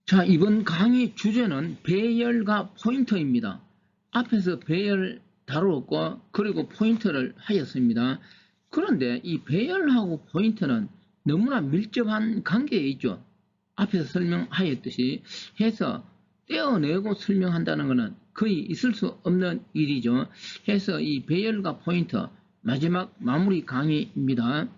자, 이번 강의 주제는 배열과 포인터입니다. 앞에서 배열 다루었고 그리고 포인터를 하였습니다. 그런데 이 배열하고 포인터는 너무나 밀접한 관계에 있죠. 앞에서 설명하였듯이 해서 떼어내고 설명한다는 것은 거의 있을 수 없는 일이죠. 해서 이 배열과 포인터 마지막 마무리 강의입니다.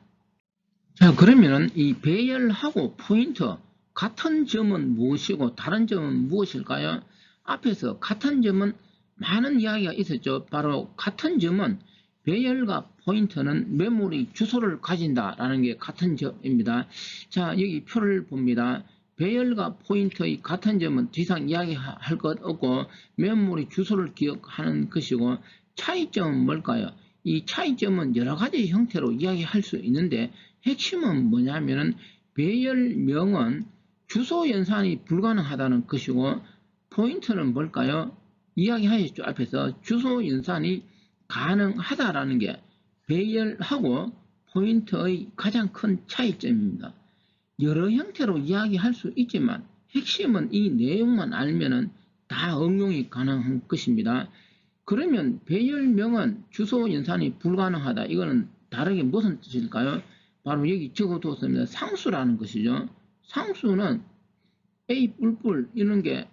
자, 그러면 이 배열하고 포인터 같은 점은 무엇이고 다른 점은 무엇일까요? 앞에서 같은 점은 많은 이야기가 있었죠. 바로 같은 점은 배열과 포인터는 메모리 주소를 가진다라는 게 같은 점입니다. 자, 여기 표를 봅니다. 배열과 포인터의 같은 점은 더 이상 이야기할 것 없고 메모리 주소를 기억하는 것이고, 차이점은 뭘까요? 이 차이점은 여러 가지 형태로 이야기할 수 있는데 핵심은 뭐냐면은 배열명은 주소 연산이 불가능하다는 것이고, 포인터는 뭘까요? 이야기하셨죠. 앞에서 주소 연산이 가능하다라는 게 배열하고 포인터의 가장 큰 차이점입니다. 여러 형태로 이야기할 수 있지만 핵심은 이 내용만 알면은 다 응용이 가능한 것입니다. 그러면 배열명은 주소 연산이 불가능하다. 이거는 다르게 무슨 뜻일까요? 바로 여기 적어두었습니다. 상수라는 것이죠. 상수는 A 뿔뿔 이런 게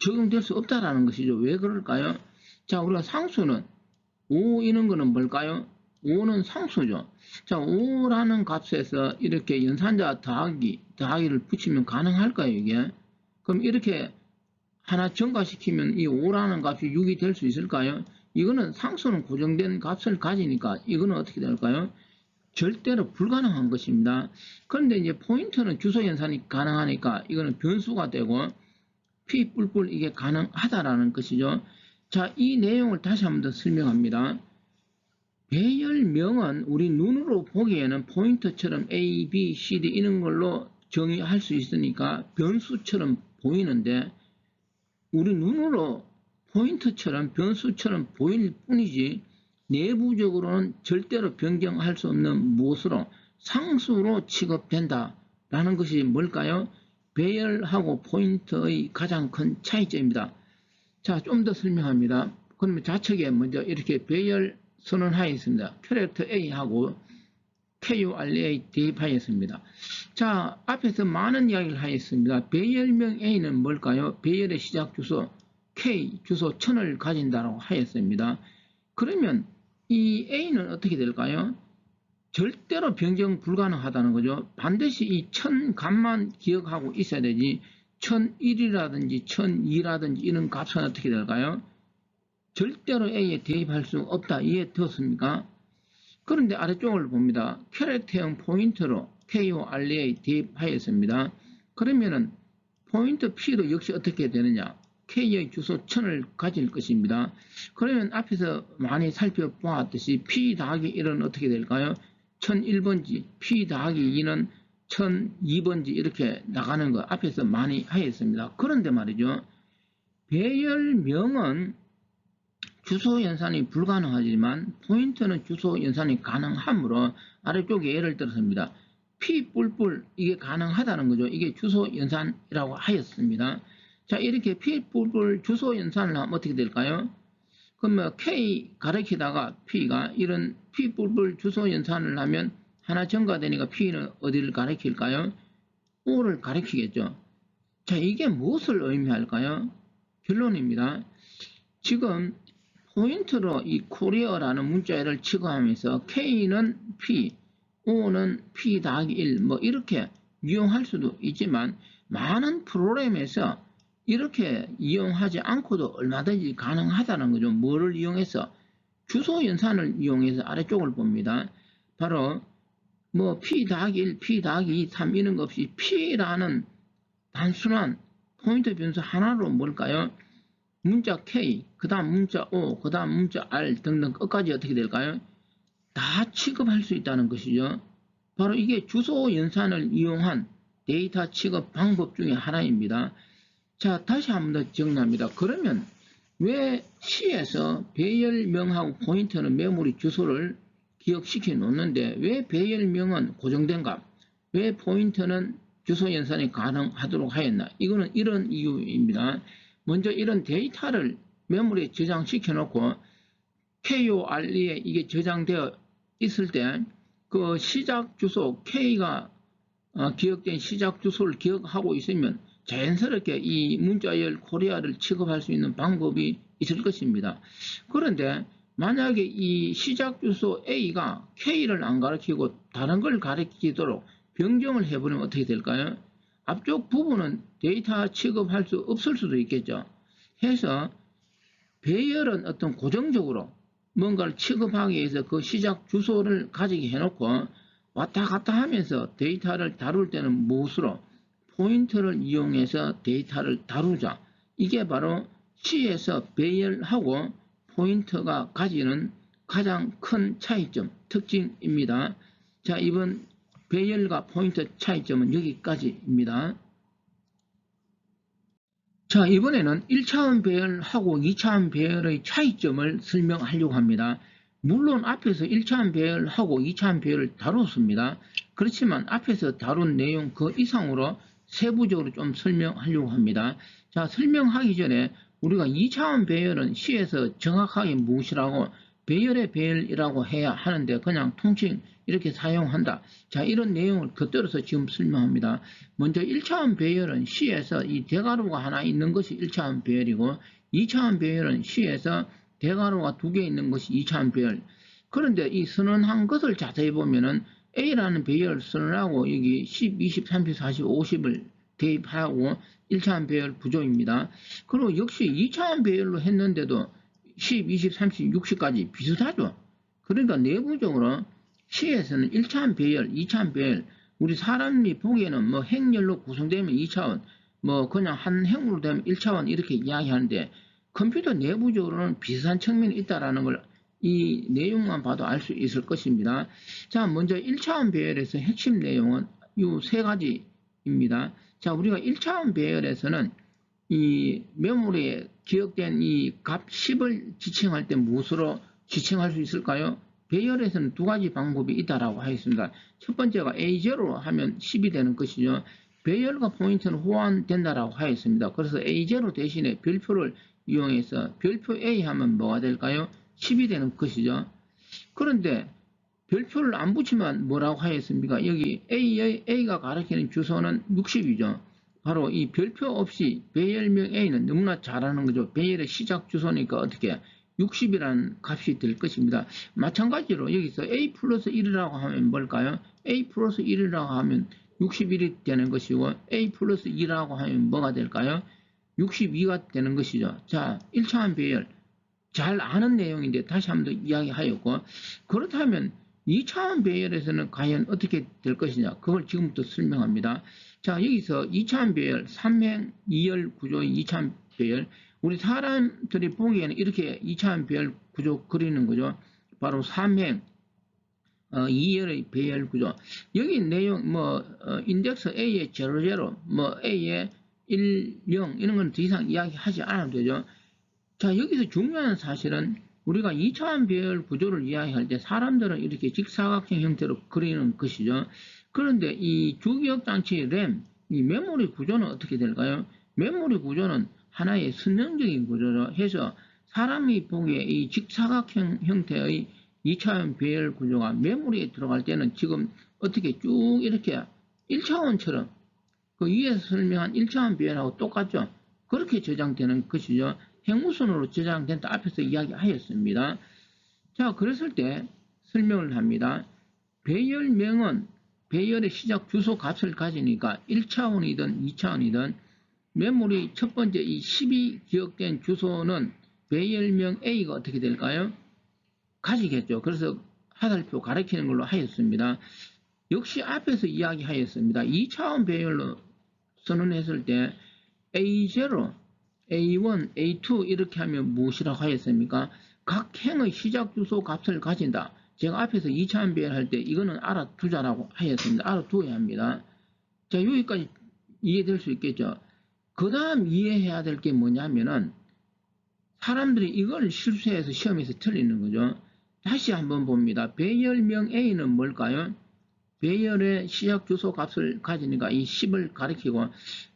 적용될 수 없다라는 것이죠. 왜 그럴까요? 자, 우리가 상수는 5 이런 거는 뭘까요? 5는 상수죠. 자, 5라는 값에서 이렇게 연산자 더하기를 붙이면 가능할까요, 이게? 그럼 이렇게 하나 증가시키면 이 5라는 값이 6이 될 수 있을까요? 이거는 상수는 고정된 값을 가지니까 이거는 어떻게 될까요? 절대로 불가능한 것입니다. 그런데 이제 포인터는 주소 연산이 가능하니까 이거는 변수가 되고 P 뿔뿔 이게 가능하다라는 것이죠. 자, 이 내용을 다시 한번 더 설명합니다. 배열명은 우리 눈으로 보기에는 포인터처럼 A, B, C, D 이런 걸로 정의할 수 있으니까 변수처럼 보이는데, 우리 눈으로 포인터처럼 변수처럼 보일 뿐이지 내부적으로는 절대로 변경할 수 없는 무엇으로 상수로 취급된다라는 것이 뭘까요? 배열하고 포인터의 가장 큰 차이점입니다. 자, 좀 더 설명합니다. 그러면 좌측에 먼저 이렇게 배열 선언하였습니다. 캐릭터 A하고 KURA 대입하였습니다. 자, 앞에서 많은 이야기를 하였습니다. 배열명 A는 뭘까요? 배열의 시작 주소 K 주소 1000을 가진다고 하였습니다. 그러면 이 A는 어떻게 될까요? 절대로 변경 불가능하다는 거죠. 반드시 이 1000 값만 기억하고 있어야 되지 1001이라든지 1002라든지 이런 값은 어떻게 될까요? 절대로 A에 대입할 수 없다. 이해되었습니까? 그런데 아래쪽을 봅니다. 캐릭터형 포인터로 KORA 대입하였습니다. 그러면은 포인터 P도 역시 어떻게 되느냐? K의 주소 1000을 가질 것입니다. 그러면 앞에서 많이 살펴보았듯이 P 더하기 1은 어떻게 될까요? 1001번지, P 더하기 2는 1002번지 이렇게 나가는 거 앞에서 많이 하였습니다. 그런데 말이죠. 배열명은 주소 연산이 불가능하지만 포인터는 주소 연산이 가능하므로 아래쪽에 예를 들었습니다. P 뿔뿔 이게 가능하다는 거죠. 이게 주소 연산이라고 하였습니다. 자, 이렇게 P 뿔뿔 주소 연산을 하면 어떻게 될까요? 그러면 K 가리키다가 P가 이런 P 뿔뿔 주소 연산을 하면 하나 증가되니까 P는 어디를 가리킬까요? O를 가리키겠죠. 자, 이게 무엇을 의미할까요? 결론입니다. 지금 포인트로 이 코리어라는 문자열을 취급하면서 K는 P, O는 P 더하기 1 뭐 이렇게 이용할 수도 있지만 많은 프로그램에서 이렇게 이용하지 않고도 얼마든지 가능하다는 거죠. 뭐를 이용해서? 주소 연산을 이용해서 아래쪽을 봅니다. 바로 뭐 P 더하기 1, P 더하기 2, 3 이런 것 없이 P라는 단순한 포인터 변수 하나로 뭘까요? 문자 K, 그 다음 문자 O, 그 다음 문자 R 등등 끝까지 어떻게 될까요? 다 취급할 수 있다는 것이죠. 바로 이게 주소 연산을 이용한 데이터 취급 방법 중에 하나입니다. 자, 다시 한 번 더 정리합니다. 그러면 왜 C에서 배열명하고 포인터는 메모리 주소를 기억시켜 놓는데 왜 배열명은 고정된 값, 왜 포인터는 주소 연산이 가능하도록 하였나? 이거는 이런 이유입니다. 먼저 이런 데이터를 메모리에 저장시켜 놓고 KORE에 이게 저장되어 있을 때 그 시작 주소 K가 기억된 시작 주소를 기억하고 있으면 자연스럽게 이 문자열 코리아를 취급할 수 있는 방법이 있을 것입니다. 그런데 만약에 이 시작 주소 A가 K를 안 가리키고 다른 걸 가리키도록 변경을 해버리면 어떻게 될까요? 앞쪽 부분은 데이터 취급할 수 없을 수도 있겠죠. 해서 배열은 어떤 고정적으로 뭔가를 취급하기 위해서 그 시작 주소를 가지게 해놓고 왔다 갔다 하면서 데이터를 다룰 때는 무엇으로? 포인터를 이용해서 데이터를 다루자. 이게 바로 C에서 배열하고 포인터가 가지는 가장 큰 차이점, 특징입니다. 자, 이번 배열과 포인터 차이점은 여기까지입니다. 자, 이번에는 1차원 배열하고 2차원 배열의 차이점을 설명하려고 합니다. 물론 앞에서 1차원 배열하고 2차원 배열을 다뤘습니다. 그렇지만 앞에서 다룬 내용 그 이상으로 세부적으로 좀 설명하려고 합니다. 자, 설명하기 전에 우리가 2차원 배열은 C에서 정확하게 무엇이라고 배열의 배열이라고 해야 하는데 그냥 통칭 이렇게 사용한다. 자, 이런 내용을 곁들여서 지금 설명합니다. 먼저 1차원 배열은 C에서 이 대괄호가 하나 있는 것이 1차원 배열이고 2차원 배열은 C에서 대괄호가 두 개 있는 것이 2차원 배열. 그런데 이 선언한 것을 자세히 보면은 A라는 배열을 선언하고 여기 10, 20, 30, 40, 50을 대입하고 1차원 배열 구조입니다. 그리고 역시 2차원 배열로 했는데도 10, 20, 30, 60까지 비슷하죠. 그러니까 내부적으로 C에서는 1차원 배열, 2차원 배열, 우리 사람이 보기에는 뭐 행렬로 구성되면 2차원, 뭐 그냥 한 행으로 되면 1차원 이렇게 이야기하는데 컴퓨터 내부적으로는 비슷한 측면이 있다는 걸 이 내용만 봐도 알 수 있을 것입니다. 자, 먼저 1차원 배열에서 핵심 내용은 이 세 가지입니다. 자, 우리가 1차원 배열에서는 이 메모리에 기억된 이 값 10을 지칭할 때 무엇으로 지칭할 수 있을까요? 배열에서는 두 가지 방법이 있다라고 하였습니다. 첫 번째가 A0로 하면 10이 되는 것이죠. 배열과 포인트는 호환된다라고 하였습니다. 그래서 A0 대신에 별표를 이용해서 별표 A 하면 뭐가 될까요? 10이 되는 것이죠. 그런데 별표를 안 붙이면 뭐라고 하였습니까? 여기 A가 가리키는 주소는 60이죠. 바로 이 별표 없이 배열명 A는 너무나 잘하는 거죠. 배열의 시작 주소니까 어떻게 60이라는 값이 될 것입니다. 마찬가지로 여기서 A 플러스 1이라고 하면 뭘까요? A 플러스 1이라고 하면 61이 되는 것이고 A 플러스 2라고 하면 뭐가 될까요? 62가 되는 것이죠. 자, 1차원 배열 잘 아는 내용인데 다시 한 번 더 이야기하였고 그렇다면 2차원 배열에서는 과연 어떻게 될 것이냐 그걸 지금부터 설명합니다. 자, 여기서 2차원 배열 3행 2열 구조의 2차원 배열 우리 사람들이 보기에는 이렇게 2차원 배열 구조 그리는 거죠. 바로 3행 2열의 배열 구조. 여기 내용 인덱스 A의 00, A의 10 이런 건 더 이상 이야기하지 않아도 되죠. 자, 여기서 중요한 사실은 우리가 2차원 배열 구조를 이야기할 때 사람들은 이렇게 직사각형 형태로 그리는 것이죠. 그런데 이 주기억장치 램, 이 메모리 구조는 어떻게 될까요? 메모리 구조는 하나의 선형적인 구조로 해서 사람이 보기에 이 직사각형 형태의 2차원 배열 구조가 메모리에 들어갈 때는 지금 어떻게 쭉 이렇게 1차원처럼 그 위에서 설명한 1차원 배열하고 똑같죠? 그렇게 저장되는 것이죠. 행우선으로 저장된다 앞에서 이야기하였습니다. 자, 그랬을 때 설명을 합니다. 배열명은 배열의 시작 주소 값을 가지니까 1차원이든 2차원이든 메모리 첫 번째 이 10이 기억된 주소는 배열명 A가 어떻게 될까요? 가지겠죠. 그래서 화살표 가리키는 걸로 하였습니다. 역시 앞에서 이야기하였습니다. 2차원 배열로 선언했을 때 A0, A1, A2 이렇게 하면 무엇이라고 하였습니까? 각 행의 시작 주소 값을 가진다. 제가 앞에서 2차원 배열할 때 이거는 알아두자라고 하였습니다. 알아두어야 합니다. 자, 여기까지 이해될 수 있겠죠. 그 다음 이해해야 될 게 뭐냐면은 사람들이 이걸 실수해서 시험에서 틀리는 거죠. 다시 한번 봅니다. 배열명 A는 뭘까요? 배열의 시작 주소 값을 가지니까 이 10을 가리키고,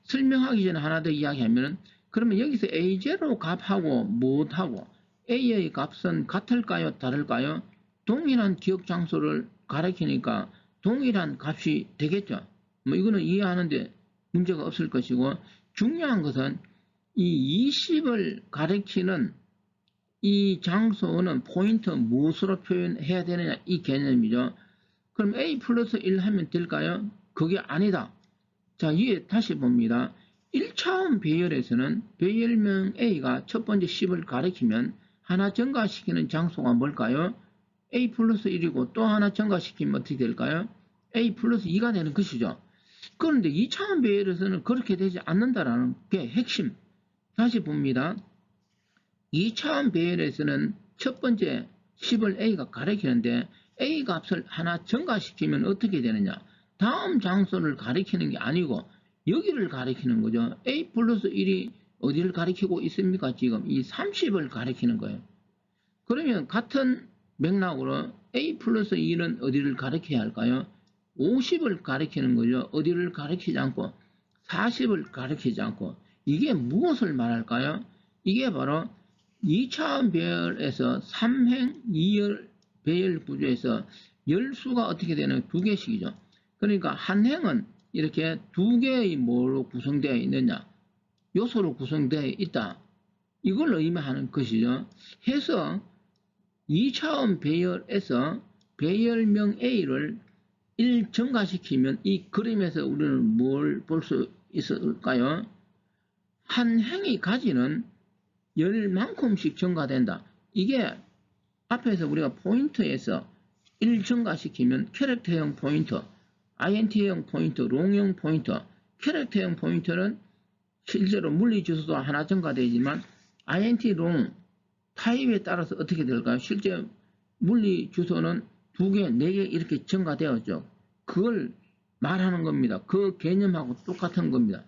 설명하기 전에 하나 더 이야기하면은, 그러면 여기서 A0 값하고 무엇하고 A의 값은 같을까요? 다를까요? 동일한 기억 장소를 가리키니까 동일한 값이 되겠죠. 뭐 이거는 이해하는데 문제가 없을 것이고, 중요한 것은 이 20을 가리키는 이 장소는 포인트 무엇으로 표현해야 되느냐, 이 개념이죠. 그럼 A 플러스 1 하면 될까요? 그게 아니다. 자, 위에 다시 봅니다. 1차원 배열에서는 배열명 A가 첫 번째 10을 가리키면 하나 증가시키는 장소가 뭘까요? A 플러스 1이고 또 하나 증가시키면 어떻게 될까요? A 플러스 2가 되는 것이죠. 그런데 2차원 배열에서는 그렇게 되지 않는다라는 게 핵심. 다시 봅니다. 2차원 배열에서는 첫 번째 10을 A가 가리키는데 A 값을 하나 증가시키면 어떻게 되느냐? 다음 장소를 가리키는 게 아니고 여기를 가리키는 거죠. A 플러스 1이 어디를 가리키고 있습니까? 지금 이 30을 가리키는 거예요. 그러면 같은 맥락으로 A 플러스 2는 어디를 가리켜야 할까요? 50을 가리키는 거죠. 어디를 가리키지 않고 40을 가리키지 않고. 이게 무엇을 말할까요? 이게 바로 2차원 배열에서 3행 2열 배열 구조에서 열수가 어떻게 되는 두 개씩이죠. 그러니까 한 행은 이렇게 두 개의 뭐로 구성되어 있느냐, 요소로 구성되어 있다, 이걸 의미하는 것이죠. 해서 2차원 배열에서 배열명 A를 1 증가시키면 이 그림에서 우리는 뭘 볼 수 있을까요? 한 행이 가지는 열만큼씩 증가된다. 이게 앞에서 우리가 포인트에서 1 증가시키면 캐릭터형 포인트, INT형 포인트, 롱형 포인트. 캐릭터형 포인트는 실제로 물리 주소도 하나 증가되지만 INT 롱 타입에 따라서 어떻게 될까요? 실제 물리 주소는 2개, 4개 이렇게 증가되었죠. 그걸 말하는 겁니다. 그 개념하고 똑같은 겁니다.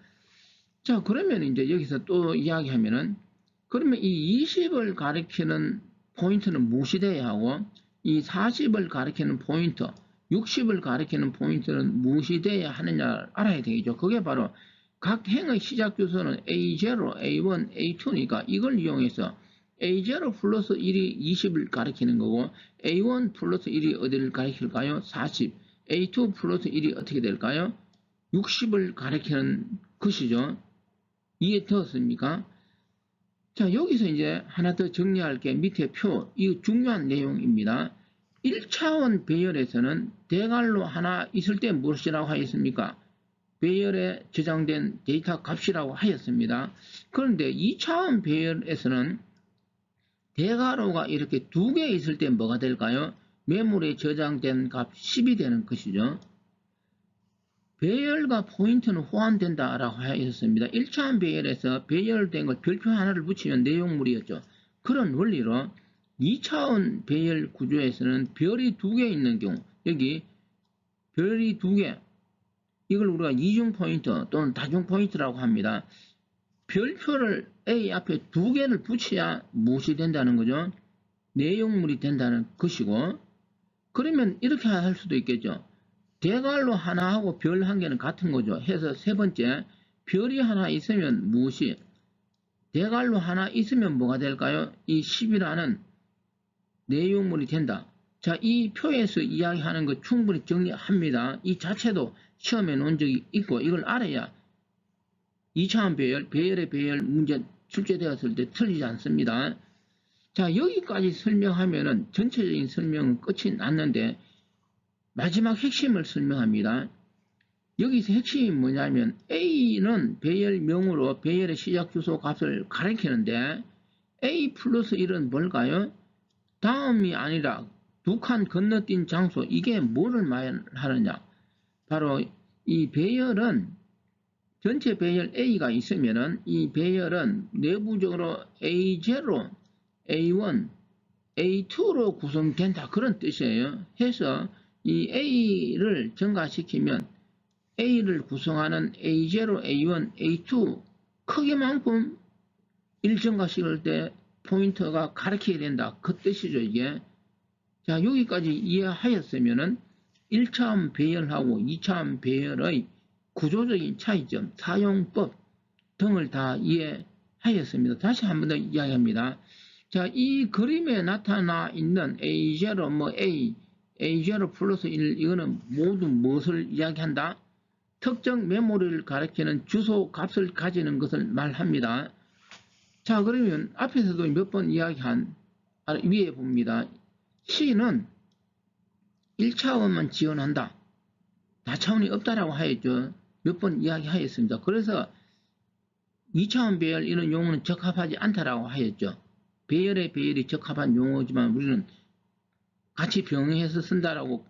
자, 그러면 이제 여기서 또 이야기하면은, 그러면 이 20을 가리키는 포인트는 무엇이 돼야 하고, 이 40을 가리키는 포인트, 60을 가리키는 포인트는 무엇이 돼야 하느냐를 알아야 되겠죠. 그게 바로 각 행의 시작 주소는 A0, A1, A2니까 이걸 이용해서 A0 플러스 1이 20을 가리키는 거고, A1 플러스 1이 어디를 가리킬까요? 40. A2 플러스 1이 어떻게 될까요? 60을 가리키는 것이죠. 이해되었습니까? 자, 여기서 이제 하나 더 정리할 게 밑에 표, 이 중요한 내용입니다. 1차원 배열에서는 대괄호 하나 있을 때 무엇이라고 하였습니까? 배열에 저장된 데이터 값이라고 하였습니다. 그런데 2차원 배열에서는 대괄호가 이렇게 2개 있을 때 뭐가 될까요? 메모리에 저장된 값 10이 되는 것이죠. 배열과 포인트는 호환된다라고 하였습니다. 1차원 배열에서 배열된 걸 별표 하나를 붙이면 내용물이었죠. 그런 원리로 2차원 배열 구조에서는 별이 2개 있는 경우, 여기 별이 2개, 이걸 우리가 이중 포인트 또는 다중 포인트라고 합니다. 별표를 A 앞에 2개를 붙여야 무엇이 된다는 거죠? 내용물이 된다는 것이고, 그러면 이렇게 할 수도 있겠죠. 대괄호 하나하고 별 한 개는 같은 거죠. 해서 세 번째, 별이 하나 있으면 무엇이? 대괄호 하나 있으면 뭐가 될까요? 이 10이라는 내용물이 된다. 자, 이 표에서 이야기하는 거 충분히 정리합니다. 이 자체도 시험에 놓은 적이 있고 이걸 알아야 2차원 배열, 배열의 배열 문제 출제되었을 때 틀리지 않습니다. 자, 여기까지 설명하면은 전체적인 설명은 끝이 났는데 마지막 핵심을 설명합니다. 여기서 핵심이 뭐냐면 A는 배열명으로 배열의 시작 주소 값을 가리키는데 A 플러스 1은 뭘까요? 다음이 아니라 두 칸 건너뛴 장소, 이게 뭐를 말하느냐? 바로 이 배열은 전체 배열 A가 있으면은 이 배열은 내부적으로 A0, A1, A2로 구성된다, 그런 뜻이에요. 해서 이 A를 증가시키면 A를 구성하는 A0, A1, A2 크기만큼 1 증가시킬 때 포인터가 가리키게 된다, 그 뜻이죠, 이게. 자, 여기까지 이해하였으면은 1차원 배열하고 2차원 배열의 구조적인 차이점, 사용법 등을 다 이해하였습니다. 다시 한 번 더 이야기합니다. 자, 이 그림에 나타나 있는 A0, A0 플러스 1, 이거는 모두 무엇을 이야기한다? 특정 메모리를 가리키는 주소 값을 가지는 것을 말합니다. 자, 그러면 앞에서도 몇 번 이야기한 위에 봅니다. C는 1차원만 지원한다. 다차원이 없다라고 하였죠. 몇 번 이야기하였습니다. 그래서 2차원 배열 이런 용어는 적합하지 않다라고 하였죠. 배열이 적합한 용어지만 우리는 같이 병행해서 쓴다라고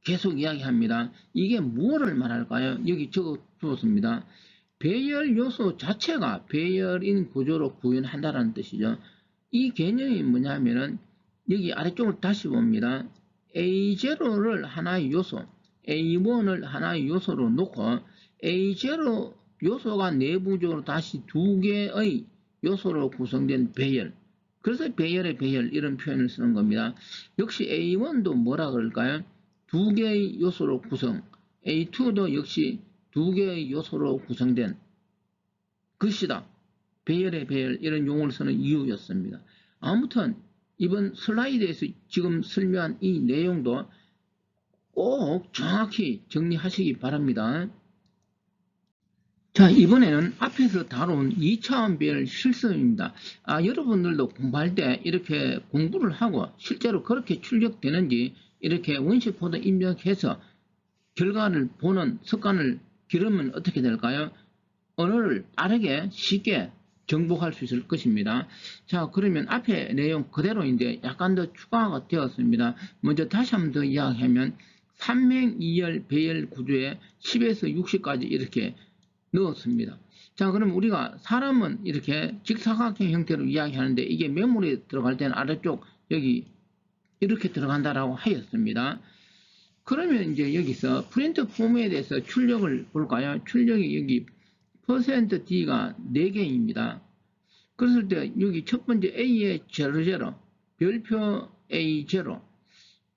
계속 이야기합니다. 이게 무엇을 말할까요? 여기 적어 주었습니다. 배열 요소 자체가 배열인 구조로 구현한다라는 뜻이죠. 이 개념이 뭐냐면은 여기 아래쪽을 다시 봅니다. A0를 하나의 요소, A1을 하나의 요소로 놓고 A0 요소가 내부적으로 다시 두 개의 요소로 구성된 배열. 그래서 배열의 배열 이런 표현을 쓰는 겁니다. 역시 A1도 뭐라 그럴까요? 두 개의 요소로 구성. A2도 역시 두 개의 요소로 구성된 것이다. 배열의 배열 이런 용어를 쓰는 이유였습니다. 아무튼 이번 슬라이드에서 지금 설명한 이 내용도 꼭 정확히 정리하시기 바랍니다. 자, 이번에는 앞에서 다룬 2차원 배열 실습입니다. 여러분들도 공부할 때 이렇게 공부를 하고 실제로 그렇게 출력되는지 이렇게 원시 코드 입력해서 결과를 보는 습관을 기르면 어떻게 될까요? 언어를 빠르게 쉽게 정복할 수 있을 것입니다. 자, 그러면 앞에 내용 그대로인데 약간 더 추가가 되었습니다. 먼저 다시 한번 더 이야기하면 3행 2열 배열 구조에 10에서 60까지 이렇게 넣었습니다. 자, 그럼 우리가 사람은 이렇게 직사각형 형태로 이야기하는데 이게 메모리에 들어갈 때는 아래쪽 여기 이렇게 들어간다라고 하였습니다. 그러면 이제 여기서 프린트 포맷에서 출력을 볼까요? 출력이 여기 %D가 4개입니다. 그랬을 때 여기 첫 번째 A의 00, 별표 A0,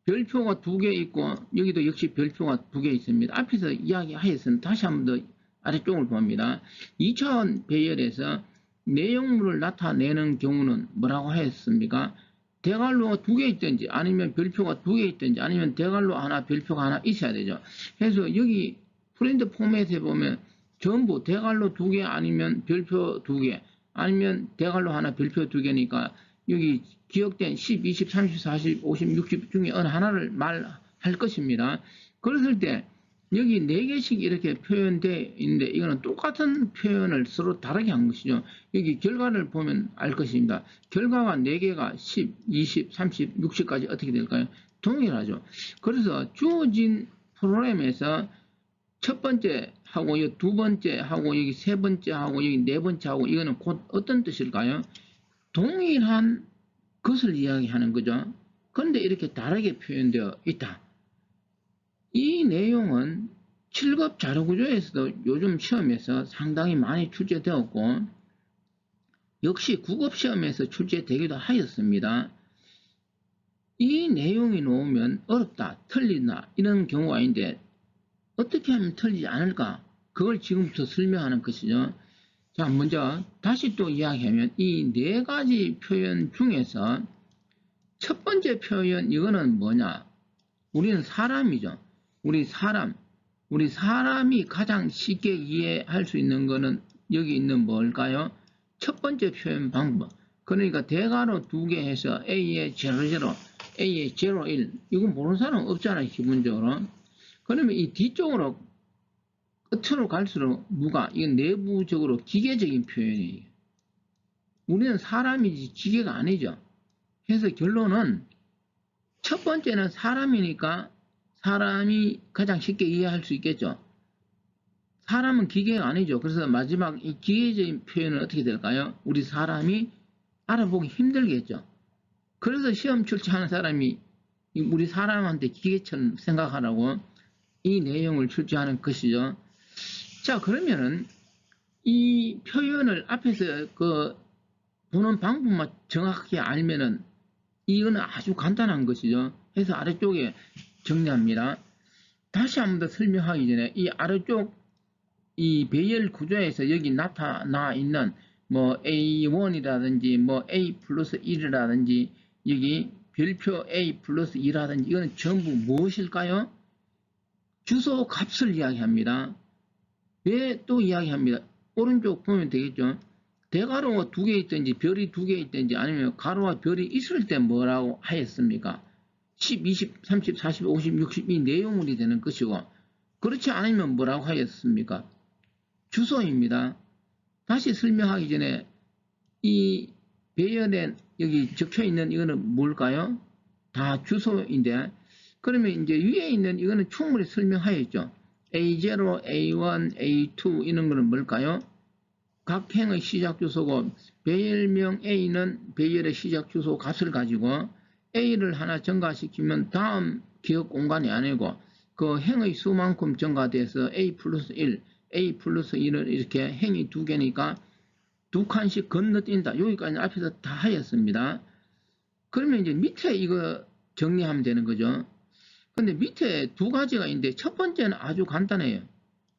별표가 2개 있고 여기도 역시 별표가 2개 있습니다. 앞에서 이야기하였으면 다시 한번 더 아래쪽을 봅니다. 2차원 배열에서 내용물을 나타내는 경우는 뭐라고 하였습니까? 대괄호가 2개 있든지 아니면 별표가 2개 있든지 아니면 대괄호 하나 별표가 하나 있어야 되죠. 그래서 여기 프린트 포맷에 보면 전부 대괄호 2개 아니면 별표 2개 아니면 대괄호 하나 별표 2개니까 여기 기억된 10, 20, 30, 40, 50, 60 중에 어느 하나를 말할 것입니다. 그랬을 때 여기 4개씩 이렇게 표현되어 있는데 이거는 똑같은 표현을 서로 다르게 한 것이죠. 여기 결과를 보면 알 것입니다. 결과가 4개가 10, 20, 30, 60까지 어떻게 될까요? 동일하죠. 그래서 주어진 프로그램에서 첫 번째 하고 여기 두 번째 하고 여기 세 번째 하고 여기 네 번째 하고 이거는 곧 어떤 뜻일까요? 동일한 것을 이야기하는 거죠. 그런데 이렇게 다르게 표현되어 있다. 이 내용은 7급 자료구조에서도 요즘 시험에서 상당히 많이 출제되었고 역시 9급 시험에서 출제되기도 하였습니다. 이 내용이 나오면 어렵다, 틀린다 이런 경우가 있는데 어떻게 하면 틀리지 않을까? 그걸 지금부터 설명하는 것이죠. 자, 먼저 다시 또 이야기하면 이 4가지 표현 중에서 첫 번째 표현 이거는 뭐냐? 우리는 사람이죠. 우리 사람이 가장 쉽게 이해할 수 있는 거는 여기 있는 뭘까요? 첫 번째 표현 방법. 그러니까 대괄호 2개 해서 A의 00, A의 01. 이건 모르는 사람은 없잖아요, 기본적으로. 그러면 이 뒤쪽으로 끝으로 갈수록 이건 내부적으로 기계적인 표현이에요. 우리는 사람이지 기계가 아니죠. 그래서 결론은 첫 번째는 사람이니까 사람이 가장 쉽게 이해할 수 있겠죠. 사람은 기계가 아니죠. 그래서 마지막 이 기계적인 표현은 어떻게 될까요? 우리 사람이 알아보기 힘들겠죠. 그래서 시험 출제하는 사람이 우리 사람한테 기계처럼 생각하라고 이 내용을 출제하는 것이죠. 자, 그러면은 이 표현을 앞에서 보는 방법만 정확하게 알면은 이거는 아주 간단한 것이죠. 그래서 아래쪽에 정리합니다. 다시 한 번 더 설명하기 전에 이 아래쪽 이 배열 구조에서 여기 나타나 있는 뭐 A1이라든지 뭐 A 플러스 1이라든지 여기 별표 A 플러스 2라든지 이거는 전부 무엇일까요? 주소 값을 이야기합니다. 왜 또 이야기합니다? 오른쪽 보면 되겠죠? 대가로가 두 개 있든지 별이 두 개 있든지 아니면 가로와 별이 있을 때 뭐라고 하였습니까? 10, 20, 30, 40, 50, 60 이 내용물이 되는 것이고 그렇지 않으면 뭐라고 하였습니까? 주소입니다. 다시 설명하기 전에 이 배열에 여기 적혀 있는 이거는 뭘까요? 다 주소인데 그러면 이제 위에 있는 이거는 충분히 설명하였죠. A0, A1, A2 이런 거는 뭘까요? 각 행의 시작 주소고 배열명 A는 배열의 시작 주소 값을 가지고 A를 하나 증가시키면 다음 기억 공간이 아니고 그 행의 수만큼 증가돼서 A 플러스 1, A 플러스 1은 이렇게 행이 두 개니까 두 칸씩 건너뛴다. 여기까지 앞에서 다 하였습니다. 그러면 이제 밑에 이거 정리하면 되는 거죠. 근데 밑에 두 가지가 있는데 첫 번째는 아주 간단해요.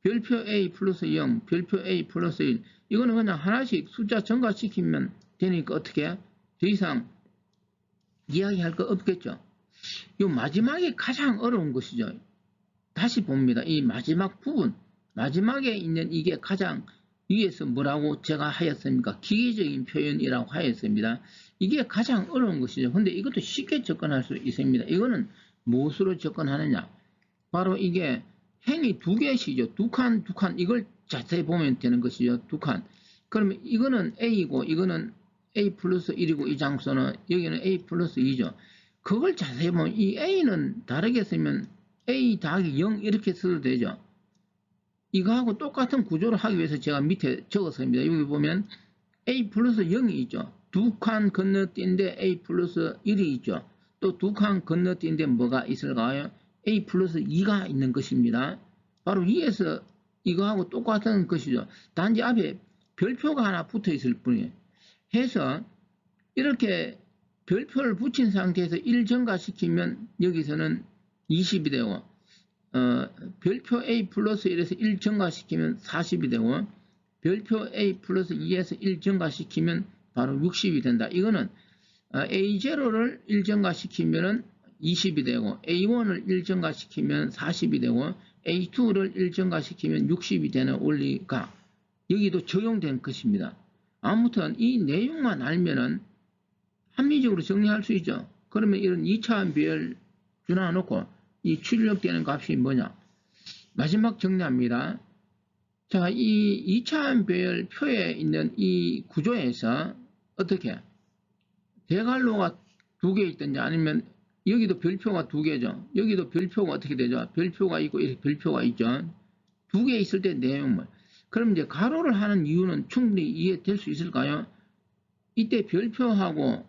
별표 A 플러스 0, 별표 A 플러스 1. 이거는 그냥 하나씩 숫자 증가시키면 되니까 어떻게 더 이상 이야기할 거 없겠죠. 이 마지막이 가장 어려운 것이죠. 다시 봅니다. 이 마지막 부분, 마지막에 있는 이게 가장 위에서 뭐라고 제가 하였습니까? 기계적인 표현이라고 하였습니다. 이게 가장 어려운 것이죠. 근데 이것도 쉽게 접근할 수 있습니다. 이거는 무엇으로 접근하느냐? 바로 이게 행이 두 개시죠. 두 칸, 이걸 자세히 보면 되는 것이죠. 두 칸. 그러면 이거는 A고 이거는 A 플러스 1이고 이 장소는 여기는 A 플러스 2죠. 그걸 자세히 보면 이 A는 다르게 쓰면 A 더하기 0 이렇게 써도 되죠. 이거하고 똑같은 구조를 하기 위해서 제가 밑에 적었습니다. 여기 보면 A 플러스 0이 있죠. 두 칸 건너뛴데 A 플러스 1이 있죠. 또 두 칸 건너뛴데 뭐가 있을까요? A 플러스 2가 있는 것입니다. 바로 위에서 이거하고 똑같은 것이죠. 단지 앞에 별표가 하나 붙어 있을 뿐이에요. 해서 이렇게 별표를 붙인 상태에서 1 증가시키면 여기서는 20이 되고 별표 A 플러스 1에서 1 증가시키면 40이 되고 별표 A 플러스 2에서 1 증가시키면 바로 60이 된다. 이거는 A0를 1 증가시키면 20이 되고 A1을 1 증가시키면 40이 되고 A2를 1 증가시키면 60이 되는 원리가 여기도 적용된 것입니다. 아무튼 이 내용만 알면은 합리적으로 정리할 수 있죠. 그러면 이런 2차원 배열 준화놓고 이 출력되는 값이 뭐냐? 마지막 정리합니다. 자, 이 2차원 배열 표에 있는 이 구조에서 어떻게 대괄호가 두 개 있든지 아니면 여기도 별표가 두 개죠. 여기도 별표가 어떻게 되죠? 별표가 있고 이렇게 별표가 있죠. 두 개 있을 때 내용물. 그럼 이제 가로를 하는 이유는 충분히 이해될 수 있을까요? 이때 별표하고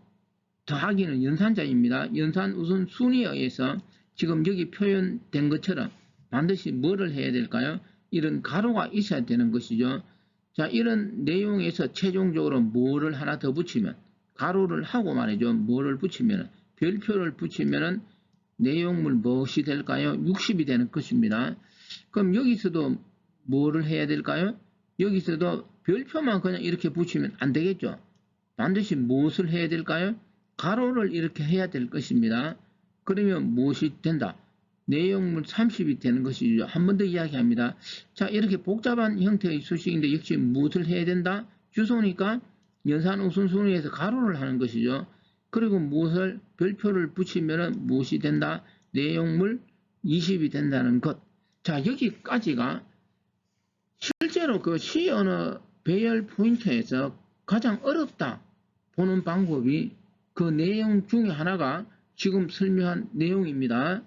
더하기는 연산자입니다. 연산 우선 순위에 의해서 지금 여기 표현된 것처럼 반드시 뭐를 해야 될까요? 이런 가로가 있어야 되는 것이죠. 자, 이런 내용에서 최종적으로 뭐를 하나 더 붙이면 가로를 하고 말이죠. 뭐를 붙이면 별표를 붙이면 내용물 무엇이 될까요? 60이 되는 것입니다. 그럼 여기서도 뭐를 해야 될까요? 여기서도 별표만 그냥 이렇게 붙이면 안 되겠죠. 반드시 무엇을 해야 될까요? 가로를 이렇게 해야 될 것입니다. 그러면 무엇이 된다? 내용물 30이 되는 것이죠. 한 번 더 이야기합니다. 자, 이렇게 복잡한 형태의 수식인데 역시 무엇을 해야 된다? 주소니까 연산 우선순위에서 가로를 하는 것이죠. 그리고 무엇을 별표를 붙이면 무엇이 된다? 내용물 20이 된다는 것. 자, 여기까지가 실제로 그 C 언어 배열 포인트에서 가장 어렵다 보는 방법이 그 내용 중에 하나가 지금 설명한 내용입니다.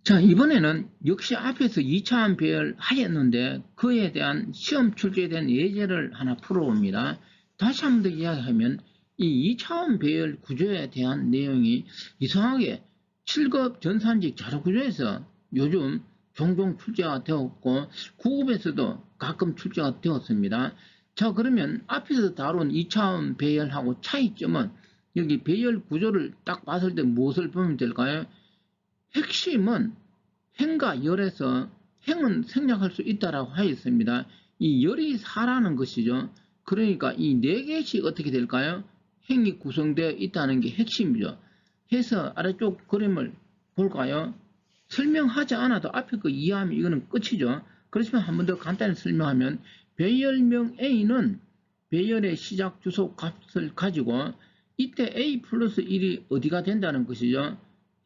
자, 이번에는 역시 앞에서 2차원 배열 하였는데 그에 대한 시험 출제된 예제를 하나 풀어봅니다. 다시 한 번 더 이야기하면 이 2차원 배열 구조에 대한 내용이 이상하게 7급 전산직 자료구조에서 요즘 종종 출제가 되었고 9급에서도 가끔 출제가 되었습니다. 자, 그러면 앞에서 다룬 2차원 배열하고 차이점은 여기 배열 구조를 딱 봤을 때 무엇을 보면 될까요? 핵심은 행과 열에서 행은 생략할 수 있다라고 하였습니다. 이 열이 4라는 것이죠. 그러니까 이 4개씩 어떻게 될까요? 행이 구성되어 있다는 게 핵심이죠. 해서 아래쪽 그림을 볼까요? 설명하지 않아도 앞에 거 이해하면 이거는 끝이죠. 그렇지만 한 번 더 간단히 설명하면 배열명 A는 배열의 시작 주소 값을 가지고 이때 A 플러스 1이 어디가 된다는 것이죠.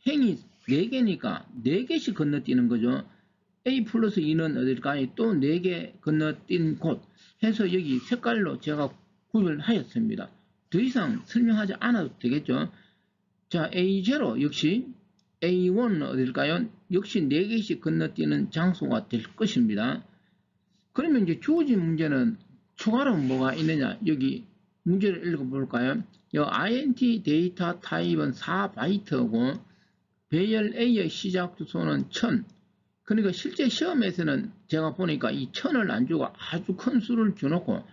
행이 4개니까 4개씩 건너뛰는 거죠. A 플러스 2는 어딜까요? 또 4개 건너뛴 곳 해서 여기 색깔로 제가 구별하였습니다. 더 이상 설명하지 않아도 되겠죠. 자, A0 역시 A1은 어딜까요? 역시 4개씩 건너뛰는 장소가 될 것입니다. 그러면 이제 주어진 문제는 추가로 뭐가 있느냐? 여기 문제를 읽어볼까요? int 데이터 타입은 4바이트고 배열 A의 시작 주소는 1000. 그러니까 실제 시험에서는 제가 보니까 이 1000을 안 주고 아주 큰 수를 줘놓고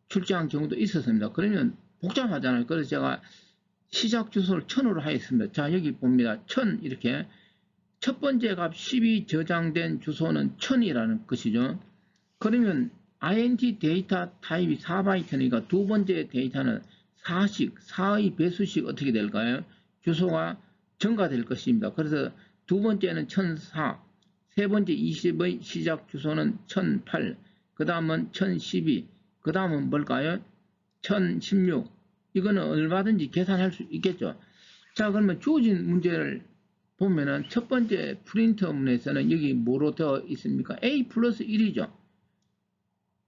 출제한 경우도 있었습니다. 그러면 복잡하잖아요. 그래서 제가 시작 주소를 1000으로 하였습니다. 자, 여기 봅니다. 1000 이렇게 첫 번째 값 10이 저장된 주소는 1000이라는 것이죠. 그러면 int 데이터 타입이 4바이트니까 두 번째 데이터는 4의 배수씩 어떻게 될까요? 주소가 증가될 것입니다. 그래서 두 번째는 1004, 세 번째 20의 시작 주소는 1008, 그 다음은 1012, 그 다음은 뭘까요? 1016. 이거는 얼마든지 계산할 수 있겠죠. 자, 그러면 주어진 문제를 보면은 첫 번째 프린터문에서는 여기 뭐로 되어 있습니까? A 플러스 1이죠.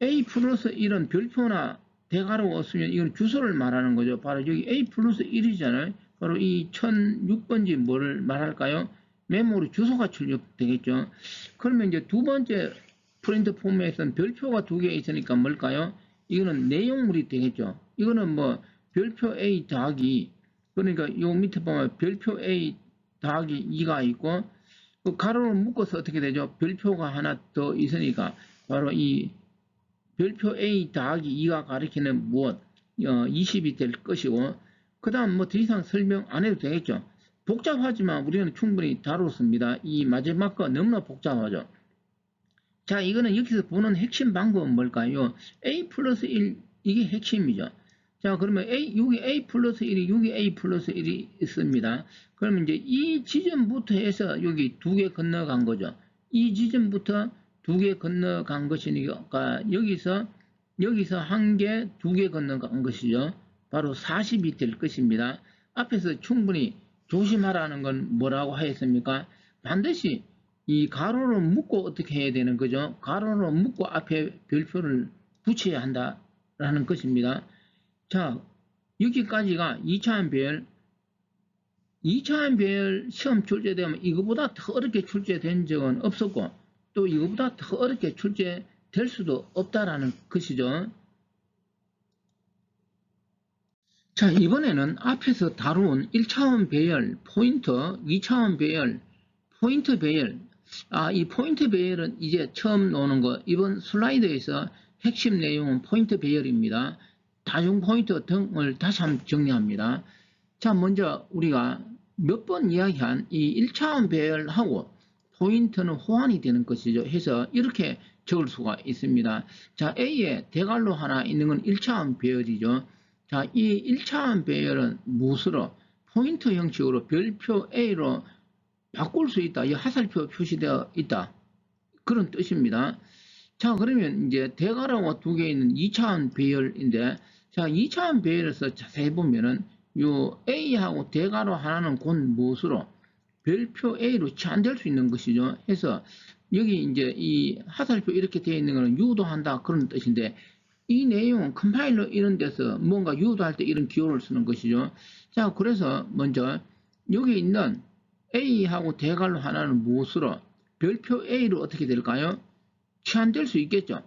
A 플러스 1은 별표나 대괄호가 없으면 이건 주소를 말하는 거죠. 바로 여기 A 플러스 1이잖아요. 바로 이 1006번지 뭐를 말할까요? 메모리 주소가 출력되겠죠. 그러면 이제 두 번째 프린트 폼에서는 별표가 2개 있으니까 뭘까요? 이거는 내용물이 되겠죠. 이거는 뭐 별표 A 더하기, 그러니까 요 밑에 보면 별표 A 더하기 2가 있고, 그 가로를 묶어서 어떻게 되죠? 별표가 하나 더 있으니까 바로 이 별표 A 더하기 2가 가리키는 무엇? 20이 될 것이고, 그 다음 뭐 더 이상 설명 안 해도 되겠죠. 복잡하지만 우리는 충분히 다뤘습니다. 이 마지막 거 너무나 복잡하죠. 자, 이거는 여기서 보는 핵심 방법은 뭘까요? A 플러스 1, 이게 핵심이죠. 자, 그러면 여기 A 플러스 1이, 여기 A 플러스 1이 있습니다. 그러면 이제 이 지점부터 해서 여기 2개 건너간 거죠. 이 지점부터 2개 건너간 것이니까 여기서 1개, 2개 건너간 것이죠. 바로 40이 될 것입니다. 앞에서 충분히 조심하라는 건 뭐라고 하였습니까? 반드시 이 가로로 묶고 어떻게 해야 되는 거죠? 가로로 묶고 앞에 별표를 붙여야 한다라는 것입니다. 자, 여기까지가 2차원 배열. 2차원 배열 시험 출제되면 이거보다 더 어렵게 출제된 적은 없었고, 또 이거보다 더 어렵게 출제될 수도 없다라는 것이죠. 자, 이번에는 앞에서 다룬 1차원 배열, 포인터, 2차원 배열, 포인트 배열. 이 포인트 배열은 이제 처음 나오는 거, 이번 슬라이드에서 핵심 내용은 포인트 배열입니다. 다중 포인트 등을 다시 한번 정리합니다. 자, 먼저 우리가 몇 번 이야기한 이 1차원 배열하고 포인트는 호환이 되는 것이죠. 해서 이렇게 적을 수가 있습니다. 자, A에 대괄호 하나 있는 건 1차원 배열이죠. 자, 이 1차원 배열은 무엇으로? 포인트 형식으로 별표 A로 바꿀 수 있다. 이 화살표 표시되어 있다. 그런 뜻입니다. 자, 그러면 이제 대괄호가 2개 있는 2차원 배열인데, 자, 2차원 배열에서 자세히 보면은 요 A하고 대괄호 하나는 곧 무엇으로? 별표 A로 치환될 수 있는 것이죠. 해서 여기 이제 이 화살표 이렇게 되어 있는 것은 유도한다 그런 뜻인데, 이 내용은 컴파일러 이런 데서 뭔가 유도할 때 이런 기호를 쓰는 것이죠. 자, 그래서 먼저 여기 있는 A하고 대괄호 하나는 무엇으로? 별표 A로 어떻게 될까요? 치환될 수 있겠죠.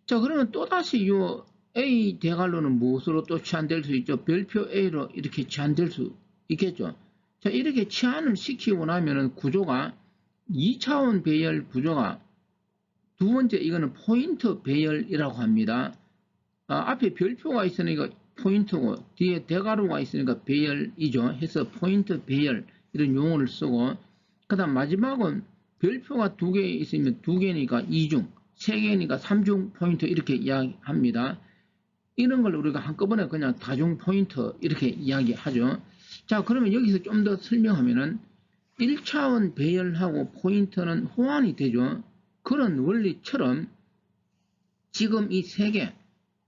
자, 그러면 또다시 요 A 대괄호는 무엇으로 또 치환될 수 있죠? 별표 A로 이렇게 치환될 수 있겠죠. 자, 이렇게 치환을 시키고 나면은 구조가 2차원 배열 구조가 두 번째 이거는 포인트 배열이라고 합니다. 앞에 별표가 있으니까 포인트고 뒤에 대괄호가 있으니까 배열이죠. 해서 포인트 배열 이런 용어를 쓰고, 그 다음 마지막은 별표가 2개 있으면 2개니까 2중, 3개니까 3중 포인트 이렇게 이야기합니다. 이런 걸 우리가 한꺼번에 그냥 다중 포인트 이렇게 이야기하죠. 자, 그러면 여기서 좀 더 설명하면은 1차원 배열하고 포인트는 호환이 되죠. 그런 원리처럼 지금 이 3개,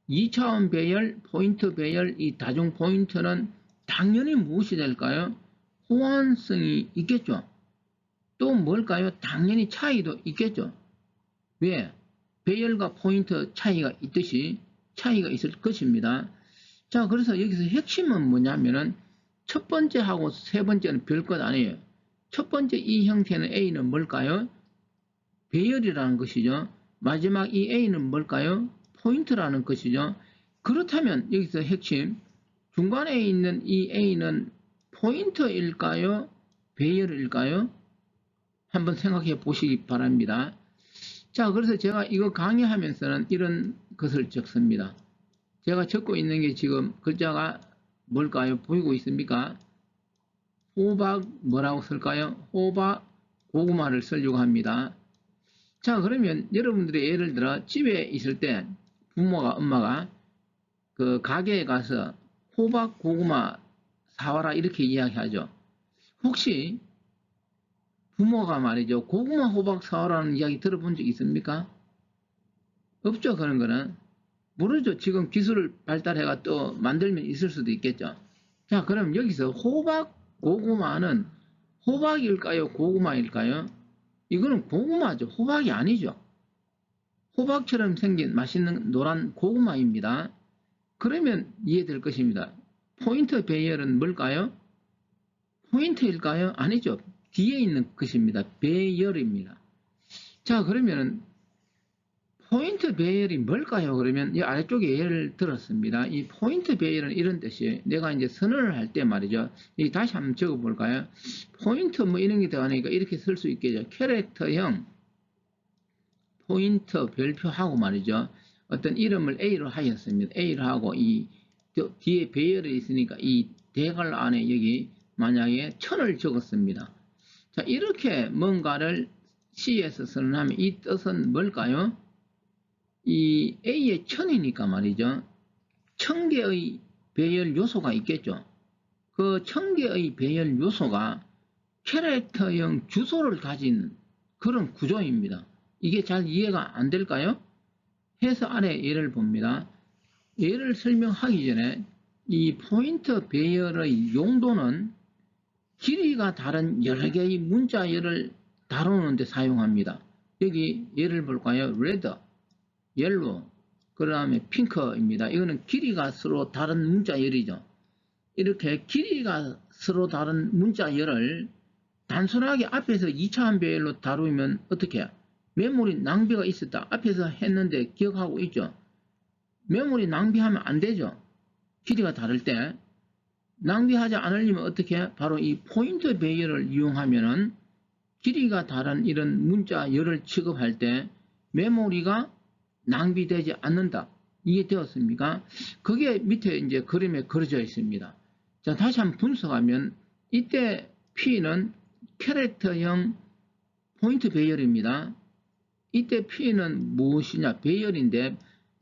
2차원 배열, 포인트 배열, 이 다중 포인트는 당연히 무엇이 될까요? 호환성이 있겠죠. 또 뭘까요? 당연히 차이도 있겠죠. 왜? 배열과 포인트 차이가 있듯이 차이가 있을 것입니다. 자, 그래서 여기서 핵심은 뭐냐면은 첫 번째하고 세 번째는 별것 아니에요. 첫 번째 이 형태는 A는 뭘까요? 배열이라는 것이죠. 마지막 이 A는 뭘까요? 포인트라는 것이죠. 그렇다면 여기서 핵심, 중간에 있는 이 A는 포인트일까요? 배열일까요? 한번 생각해 보시기 바랍니다. 자, 그래서 제가 이거 강의하면서는 이런 것을 적습니다. 제가 적고 있는 게 지금 글자가 뭘까요? 보이고 있습니까? 호박 뭐라고 쓸까요? 호박 고구마를 쓰려고 합니다. 자, 그러면 여러분들이 예를 들어 집에 있을 때 부모가 엄마가 그 가게에 가서 호박 고구마 사와라 이렇게 이야기하죠. 혹시 부모가 말이죠, 고구마 호박 사와라는 이야기 들어본 적 있습니까? 없죠. 그런 거는 모르죠. 지금 기술을 발달해가 또 만들면 있을 수도 있겠죠. 자, 그럼 여기서 호박 고구마는 호박일까요? 고구마일까요? 이거는 고구마죠. 호박이 아니죠. 호박처럼 생긴 맛있는 노란 고구마입니다. 그러면 이해될 것입니다. 포인트 배열은 뭘까요? 포인트일까요? 아니죠. 뒤에 있는 것입니다. 배열입니다. 자, 그러면 포인트 배열이 뭘까요? 그러면 이 아래쪽에 예를 들었습니다. 이 포인트 배열은 이런 뜻이에요. 내가 이제 선언을 할 때 말이죠. 다시 한번 적어볼까요? 포인트 뭐 이런 게 들어가니까 이렇게 쓸 수 있겠죠. 캐릭터형 포인트 별표하고 말이죠. 어떤 이름을 A로 하였습니다. A로 하고 이 뒤에 배열이 있으니까 이 대괄 안에 여기 만약에 1000을 적었습니다. 자, 이렇게 뭔가를 C에서 선언하면 이 뜻은 뭘까요? 이 A의 1000이니까 말이죠. 1000개의 배열 요소가 있겠죠. 그 1000개의 배열 요소가 캐릭터형 주소를 가진 그런 구조입니다. 이게 잘 이해가 안 될까요? 해서 아래 예를 봅니다. 예를 설명하기 전에 이 포인트 배열의 용도는 길이가 다른 여러 개의 문자열을 다루는 데 사용합니다. 여기 예를 볼까요? 레드, 옐로우, 그 다음에 핑크입니다. 이거는 길이가 서로 다른 문자열이죠. 이렇게 길이가 서로 다른 문자열을 단순하게 앞에서 2차원 배열로 다루면 어떻게 해요? 메모리 낭비가 있었다. 앞에서 했는데 기억하고 있죠. 메모리 낭비하면 안 되죠. 길이가 다를 때. 낭비하지 않으려면 어떻게 해? 바로 이 포인트 배열을 이용하면은 길이가 다른 이런 문자열을 취급할 때 메모리가 낭비되지 않는다. 이해되었습니까? 그게 밑에 이제 그림에 그려져 있습니다. 자, 다시 한번 분석하면 이때 P는 캐릭터형 포인트 배열입니다. 이때 P는 무엇이냐? 배열인데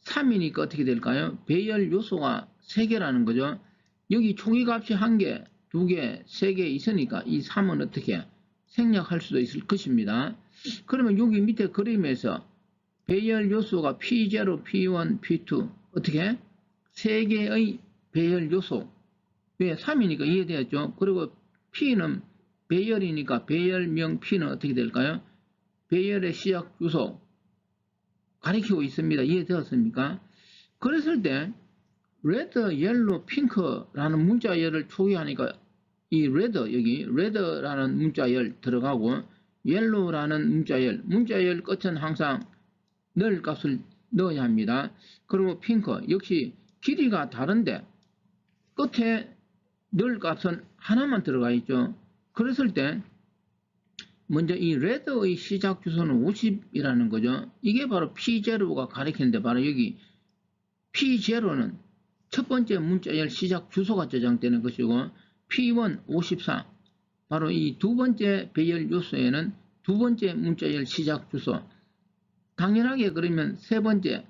3이니까 어떻게 될까요? 배열 요소가 3개라는 거죠. 여기 초기값이 1개, 2개, 3개 있으니까 이 3은 어떻게 생략할 수도 있을 것입니다. 그러면 여기 밑에 그림에서 배열 요소가 P0, P1, P2 어떻게? 3개의 배열 요소. 왜? 3이니까 이해되었죠? 그리고 P는 배열이니까 배열명 P는 어떻게 될까요? 배열의 시작 주소 가리키고 있습니다. 이해되었습니까? 그랬을 때 레드, 옐로, 핑크라는 문자열을 초기하니까 이 레드 여기 레드라는 문자열 들어가고 옐로우라는 문자열 끝은 항상 늘 값을 넣어야 합니다. 그리고 핑크 역시 길이가 다른데 끝에 늘 값은 하나만 들어가 있죠. 그랬을 때 먼저 이 레드의 시작 주소는 50이라는 거죠. 이게 바로 P0가 가리키는데 바로 여기 P0는 첫 번째 문자열 시작 주소가 저장되는 것이고 P1 54 바로 이 두 번째 배열 요소에는 두 번째 문자열 시작 주소, 당연하게 그러면 세 번째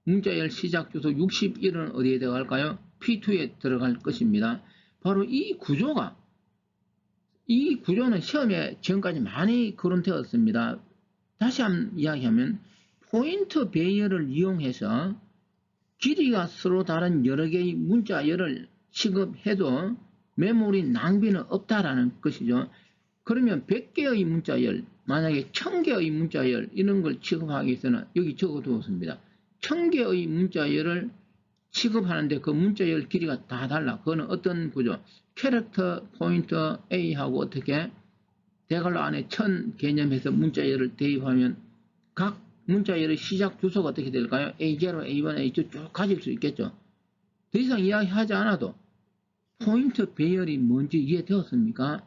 문자열 시작 주소 61은 어디에 들어갈까요? P2에 들어갈 것입니다. 바로 이 구조는 시험에 지금까지 많이 거론되었습니다. 다시 한번 이야기하면 포인트 배열을 이용해서 길이가 서로 다른 여러 개의 문자열을 취급해도 메모리 낭비는 없다라는 것이죠. 그러면 100개의 문자열, 만약에 1000개의 문자열 이런 걸 취급하기 위해서는 여기 적어두었습니다. 1000개의 문자열을 취급하는데 그 문자열 길이가 다 달라. 그거는 어떤 구조? 캐릭터 포인터 A하고 어떻게 대괄호 안에 1000 개념해서 문자열을 대입하면 각 문자열의 시작 주소가 어떻게 될까요? A0, A1, A2 쭉 가질 수 있겠죠. 더 이상 이야기하지 않아도 포인트 배열이 뭔지 이해되었습니까?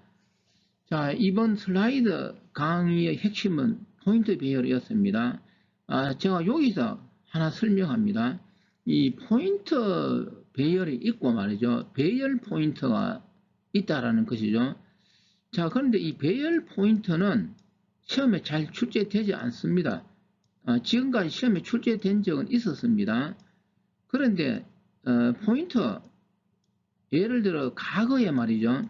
자, 이번 슬라이드 강의의 핵심은 포인트 배열이었습니다. 제가 여기서 하나 설명합니다. 이 포인트 배열이 있고 말이죠. 배열 포인트가 있다라는 것이죠. 자, 그런데 이 배열 포인트는 시험에 잘 출제되지 않습니다. 지금까지 시험에 출제된 적은 있었습니다. 그런데 포인트, 예를 들어 과거에 말이죠.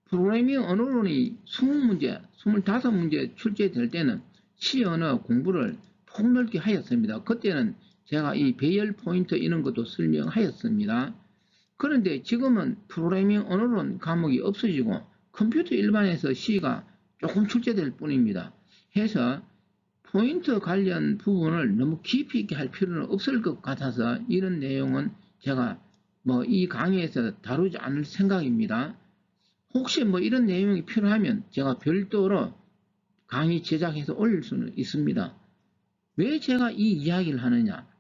프로그래밍 언어론이 20문제, 25문제 출제될 때는 시언어 공부를 폭넓게 하였습니다. 그때는 제가 이 배열 포인트 이런 것도 설명하였습니다. 그런데 지금은 프로그래밍 언어론 과목이 없어지고 컴퓨터 일반에서 C가 조금 출제될 뿐입니다. 해서 포인트 관련 부분을 너무 깊이 있게 할 필요는 없을 것 같아서 이런 내용은 제가 이 강의에서 다루지 않을 생각입니다. 혹시 이런 내용이 필요하면 제가 별도로 강의 제작해서 올릴 수는 있습니다. 왜 제가 이 이야기를 하느냐?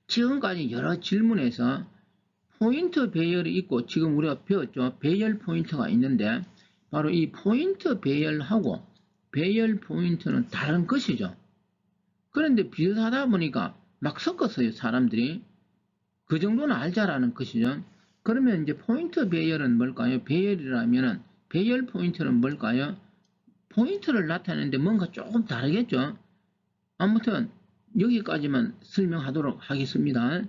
지금까지 여러 질문에서 포인트 배열이 있고 지금 우리가 배웠죠. 배열 포인트가 있는데 바로 이 포인트 배열하고 배열 포인트는 다른 것이죠. 그런데 비슷하다 보니까 막 섞었어요. 사람들이. 그 정도는 알자라는 것이죠. 그러면 이제 포인트 배열은 뭘까요? 배열이라면은 배열 포인트는 뭘까요? 포인트를 나타내는데 뭔가 조금 다르겠죠. 아무튼 여기까지만 설명하도록 하겠습니다.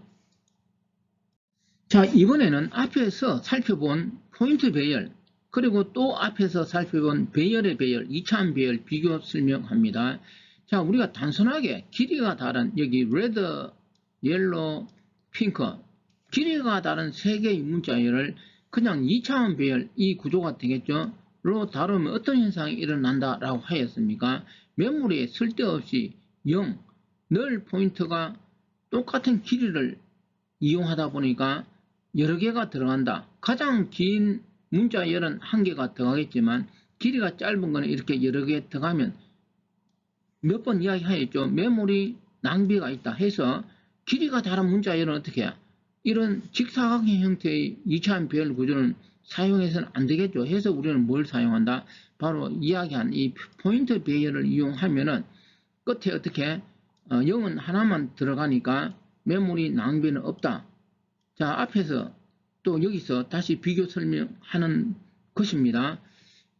자, 이번에는 앞에서 살펴본 포인트 배열 그리고 또 앞에서 살펴본 배열의 배열, 2차원 배열 비교 설명합니다. 자, 우리가 단순하게 길이가 다른 여기 레드, 옐로우, 핑크 길이가 다른 세 개의 문자열을 그냥 2차원 배열 이 구조가 되겠죠. 로 다루면 어떤 현상이 일어난다라고 하였습니까? 메모리에 쓸데없이 0, 늘 포인트가 똑같은 길이를 이용하다 보니까 여러 개가 들어간다. 가장 긴 문자열은 한 개가 들어가겠지만 길이가 짧은 거는 이렇게 여러 개 들어가면 몇 번 이야기하였죠. 메모리 낭비가 있다 해서 길이가 다른 문자열은 어떻게 해야? 이런 직사각형 형태의 2차원 배열 구조는 사용해서는 안 되겠죠. 해서 우리는 뭘 사용한다? 바로 이야기한 이 포인트 배열을 이용하면은 끝에 어떻게 0은 하나만 들어가니까 메모리 낭비는 없다. 자, 앞에서 또 여기서 다시 비교 설명하는 것입니다.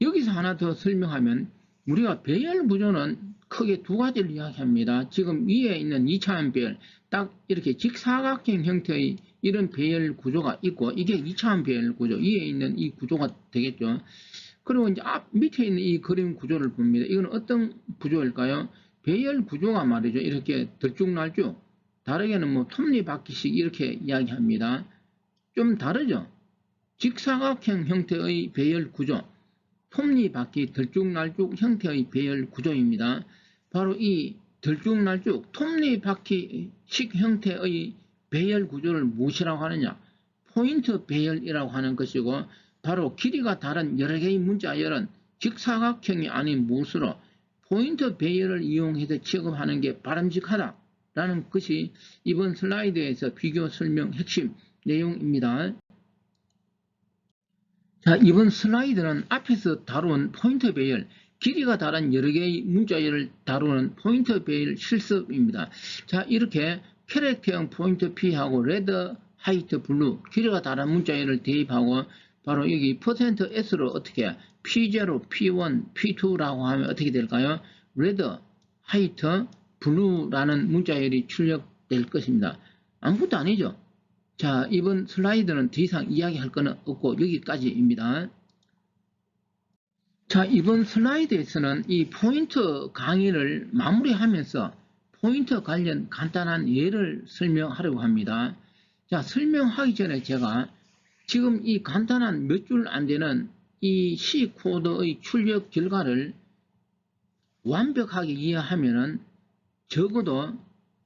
여기서 하나 더 설명하면 우리가 배열 구조는 크게 두 가지를 이야기합니다. 지금 위에 있는 2차원 배열, 딱 이렇게 직사각형 형태의 이런 배열 구조가 있고 이게 2차원 배열 구조, 위에 있는 이 구조가 되겠죠. 그리고 이제 밑에 있는 이 그림 구조를 봅니다. 이건 어떤 구조일까요? 배열 구조가 말이죠. 이렇게 들쭉날쭉, 다르게는 톱니바퀴식 이렇게 이야기합니다. 좀 다르죠? 직사각형 형태의 배열 구조, 톱니바퀴 들쭉날쭉 형태의 배열 구조입니다. 바로 이 들쭉날쭉 톱니바퀴식 형태의 배열 구조를 무엇이라고 하느냐? 포인트 배열이라고 하는 것이고 바로 길이가 다른 여러 개의 문자열은 직사각형이 아닌 무엇으로 포인트 배열을 이용해서 취급하는 게 바람직하다라는 것이 이번 슬라이드에서 비교 설명 핵심 내용입니다. 자, 이번 슬라이드는 앞에서 다룬 포인트 배열, 길이가 다른 여러 개의 문자열을 다루는 포인트 배열 실습입니다. 자, 이렇게 캐릭터형 포인트 P하고 레드, 화이트, 블루 길이가 다른 문자열을 대입하고 바로 여기 %S로 어떻게 P0, P1, P2라고 하면 어떻게 될까요? Red, White, Blue라는 문자열이 출력될 것입니다. 아무것도 아니죠. 자, 이번 슬라이드는 더 이상 이야기할 거는 없고 여기까지입니다. 자, 이번 슬라이드에서는 이 포인터 강의를 마무리하면서 포인터 관련 간단한 예를 설명하려고 합니다. 자, 설명하기 전에 제가 지금 이 간단한 몇 줄 안 되는 이 C 코드의 출력 결과를 완벽하게 이해하면은 적어도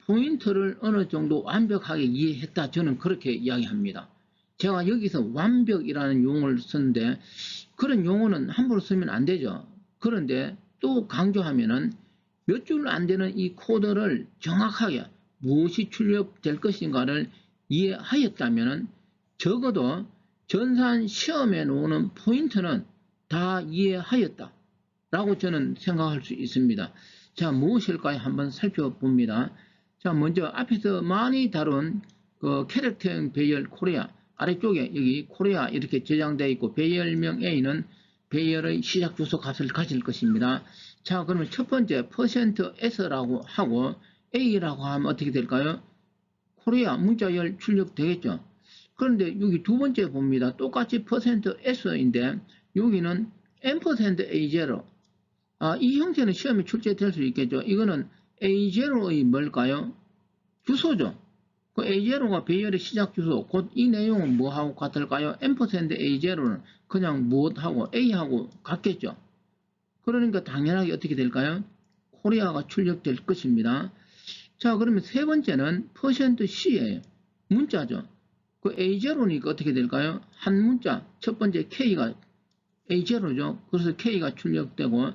포인터를 어느 정도 완벽하게 이해했다. 저는 그렇게 이야기합니다. 제가 여기서 완벽이라는 용어를 썼는데 그런 용어는 함부로 쓰면 안 되죠. 그런데 또 강조하면은 몇 줄 안 되는 이 코드를 정확하게 무엇이 출력될 것인가를 이해하였다면은 적어도 전산 시험에 나오는 포인트는 다 이해하였다. 라고 저는 생각할 수 있습니다. 자, 무엇일까요? 한번 살펴봅니다. 자, 먼저 앞에서 많이 다룬 그 캐릭터형 배열 코리아 아래쪽에 여기 코리아 이렇게 저장되어 있고 배열명 A는 배열의 시작 주소 값을 가질 것입니다. 자, 그러면 첫 번째 %s라고 하고 A라고 하면 어떻게 될까요? 코리아 문자열 출력되겠죠. 그런데 여기 두 번째 봅니다. 똑같이 %s인데 여기는 %a0 이 형태는 시험에 출제될 수 있겠죠. 이거는 A0의 뭘까요? 주소죠. 그 A0가 배열의 시작 주소, 곧 이 내용은 뭐하고 같을까요? %A0는 그냥 무엇하고 A하고 같겠죠. 그러니까 당연하게 어떻게 될까요? 코리아가 출력될 것입니다. 자, 그러면 세 번째는 %C예요. 문자죠. 그 A0니까 어떻게 될까요? 한 문자, 첫 번째 K가 A0죠. 그래서 K가 출력되고,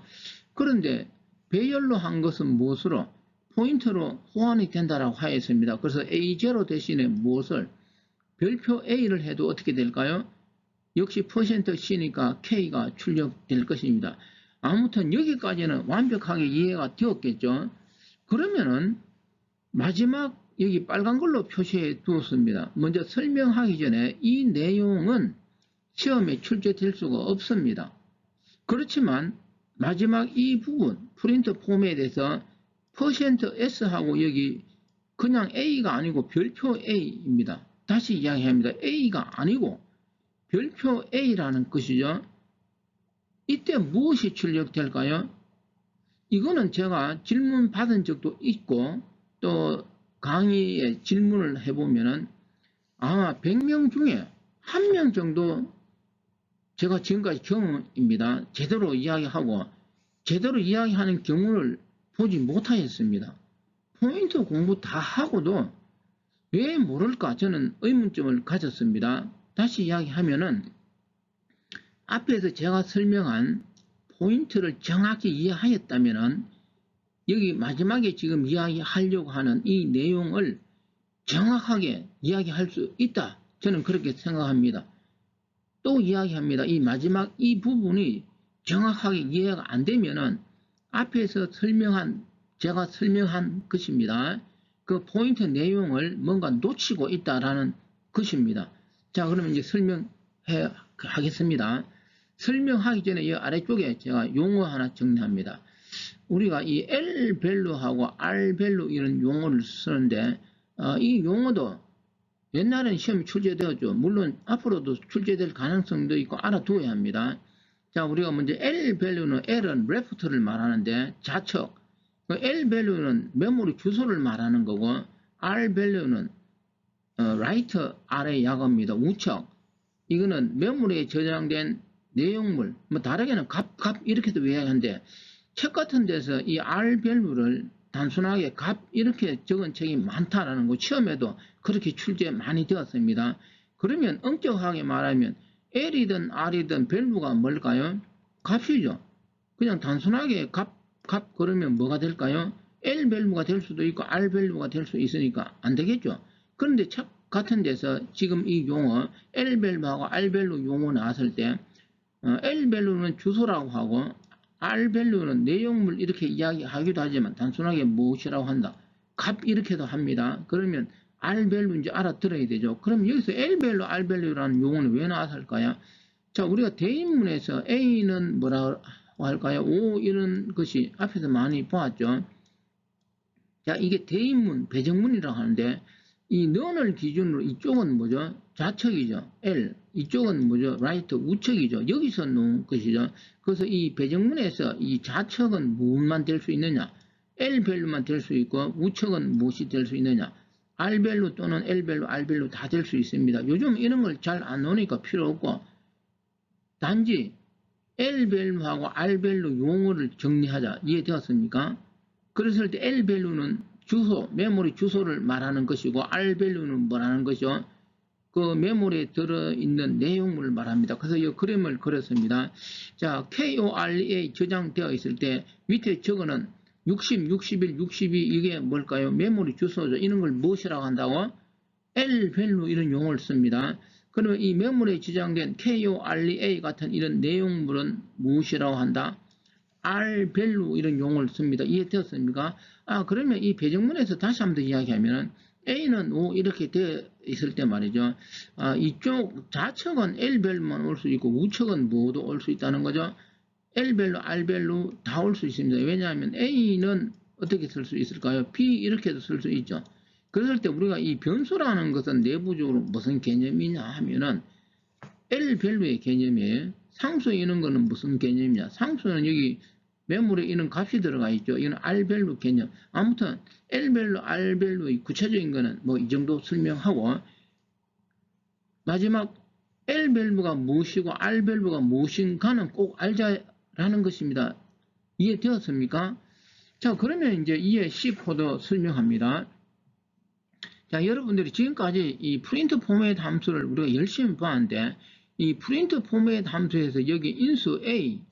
그런데 배열로 한 것은 무엇으로? 포인트로 호환이 된다라고 하였습니다. 그래서 A0 대신에 무엇을? 별표 A를 해도 어떻게 될까요? 역시 %C니까 K가 출력될 것입니다. 아무튼 여기까지는 완벽하게 이해가 되었겠죠. 그러면은 마지막 여기 빨간 걸로 표시해 두었습니다. 먼저 설명하기 전에 이 내용은 시험에 출제될 수가 없습니다. 그렇지만 마지막 이 부분 프린트 포맷에서 %s하고 여기 그냥 A가 아니고 별표 A입니다. 다시 이야기합니다. A가 아니고 별표 A라는 것이죠. 이때 무엇이 출력될까요? 이거는 제가 질문 받은 적도 있고 또 강의에 질문을 해보면은 아마 100명 중에 1명 정도 제가 지금까지 경험입니다. 제대로 이야기하고 제대로 이야기하는 경우를 보지 못하였습니다. 포인트 공부 다 하고도 왜 모를까 저는 의문점을 가졌습니다. 다시 이야기하면은 앞에서 제가 설명한 포인트를 정확히 이해하였다면은 여기 마지막에 지금 이야기하려고 하는 이 내용을 정확하게 이야기할 수 있다. 저는 그렇게 생각합니다. 또 이야기합니다. 이 마지막 이 부분이 정확하게 이해가 안 되면은 앞에서 제가 설명한 것입니다. 그 포인트 내용을 뭔가 놓치고 있다라는 것입니다. 자, 그러면 이제 하겠습니다. 설명하기 전에 이 아래쪽에 제가 용어 하나 정리합니다. 우리가 이 L 밸류하고 R 밸류 이런 용어를 쓰는데 이 용어도 옛날에는 시험이 출제되었죠. 물론 앞으로도 출제될 가능성도 있고 알아두어야 합니다. 자, 우리가 먼저 L 밸류는 L은 레프트를 말하는데 좌측, L 밸류는 메모리 주소를 말하는 거고 R 밸류는 라이트 아래 약어입니다. 우측. 이거는 메모리에 저장된 내용물, 뭐 다르게는 값 이렇게도 이야기하는데 책 같은 데서 이 R 밸류를 단순하게 값 이렇게 적은 책이 많다라는 거 시험에도 그렇게 출제 많이 되었습니다. 그러면 엄격하게 말하면 L이든 R이든 밸류가 뭘까요? 값이죠. 그냥 단순하게 값 그러면 뭐가 될까요? L 밸류가 될 수도 있고 R 밸류가 될 수 있으니까 안 되겠죠. 그런데 책 같은 데서 지금 이 용어 L 밸류하고 R 밸류 용어 나왔을 때 L 밸류는 주소라고 하고 R 밸류는 내용물 이렇게 이야기하기도 하지만 단순하게 무엇이라고 한다. 값 이렇게도 합니다. 그러면 R 밸류인지 알아들어야 되죠. 그럼 여기서 L 밸류, R 밸류라는 용어는 왜 나왔을까요? 자, 우리가 대인문에서 A는 뭐라고 할까요? O 이런 것이 앞에서 많이 보았죠. 자, 이게 대인문, 배정문이라고 하는데 이 non을 기준으로 이쪽은 뭐죠? 좌측이죠. L. 이쪽은 뭐죠? right, 우측이죠. 여기서 놓은 것이죠. 그래서 이 배정문에서 이 좌측은 무엇만 될 수 있느냐? L 밸류만 될 수 있고 우측은 무엇이 될 수 있느냐? R 밸류 또는 L 밸류, R 밸류 다 될 수 있습니다. 요즘 이런 걸 잘 안 놓으니까 필요 없고 단지 L 밸류하고 R 밸류 용어를 정리하자. 이해되었습니까? 그랬을 때 L 밸류는 주소, 메모리 주소를 말하는 것이고 R 밸류는 뭐라는 것이죠? 그 메모리에 들어있는 내용물을 말합니다. 그래서 이 그림을 그렸습니다. 자, KORA 저장되어 있을 때 밑에 적어는 60, 61, 62 이게 뭘까요? 메모리 주소죠. 이런 걸 무엇이라고 한다고? L 밸류 이런 용어를 씁니다. 그러면 이 메모리에 저장된 KORA 같은 이런 내용물은 무엇이라고 한다? R 밸류 이런 용어를 씁니다. 이해되었습니까? 그러면 이 배정문에서 다시 한번 더 이야기하면 A는 O 이렇게 되어 있을 때 말이죠. 이쪽 좌측은 L 밸류만 올 수 있고 우측은 모두 올 수 있다는 거죠. L 밸류, R 밸류 다 올 수 있습니다. 왜냐하면 A는 어떻게 쓸 수 있을까요? B 이렇게도 쓸 수 있죠. 그럴 때 우리가 이 변수라는 것은 내부적으로 무슨 개념이냐 하면은 L 밸류의 개념이에요. 상수에 있는 거는 무슨 개념이냐? 상수는 여기 메모리에 있는 값이 들어가 있죠. 이건 R 밸류 개념. 아무튼 L 밸류, R 밸류의 구체적인 거는 뭐 이 정도 설명하고 마지막 L 밸류가 무엇이고 R 밸류가 무엇인가는 꼭 알자라는 것입니다. 이해되었습니까? 자, 그러면 이제 이해 C 코드 설명합니다. 자, 여러분들이 지금까지 이 프린트 포맷 함수를 우리가 열심히 봤는데 이 프린트 포맷 함수에서 여기 인수 A,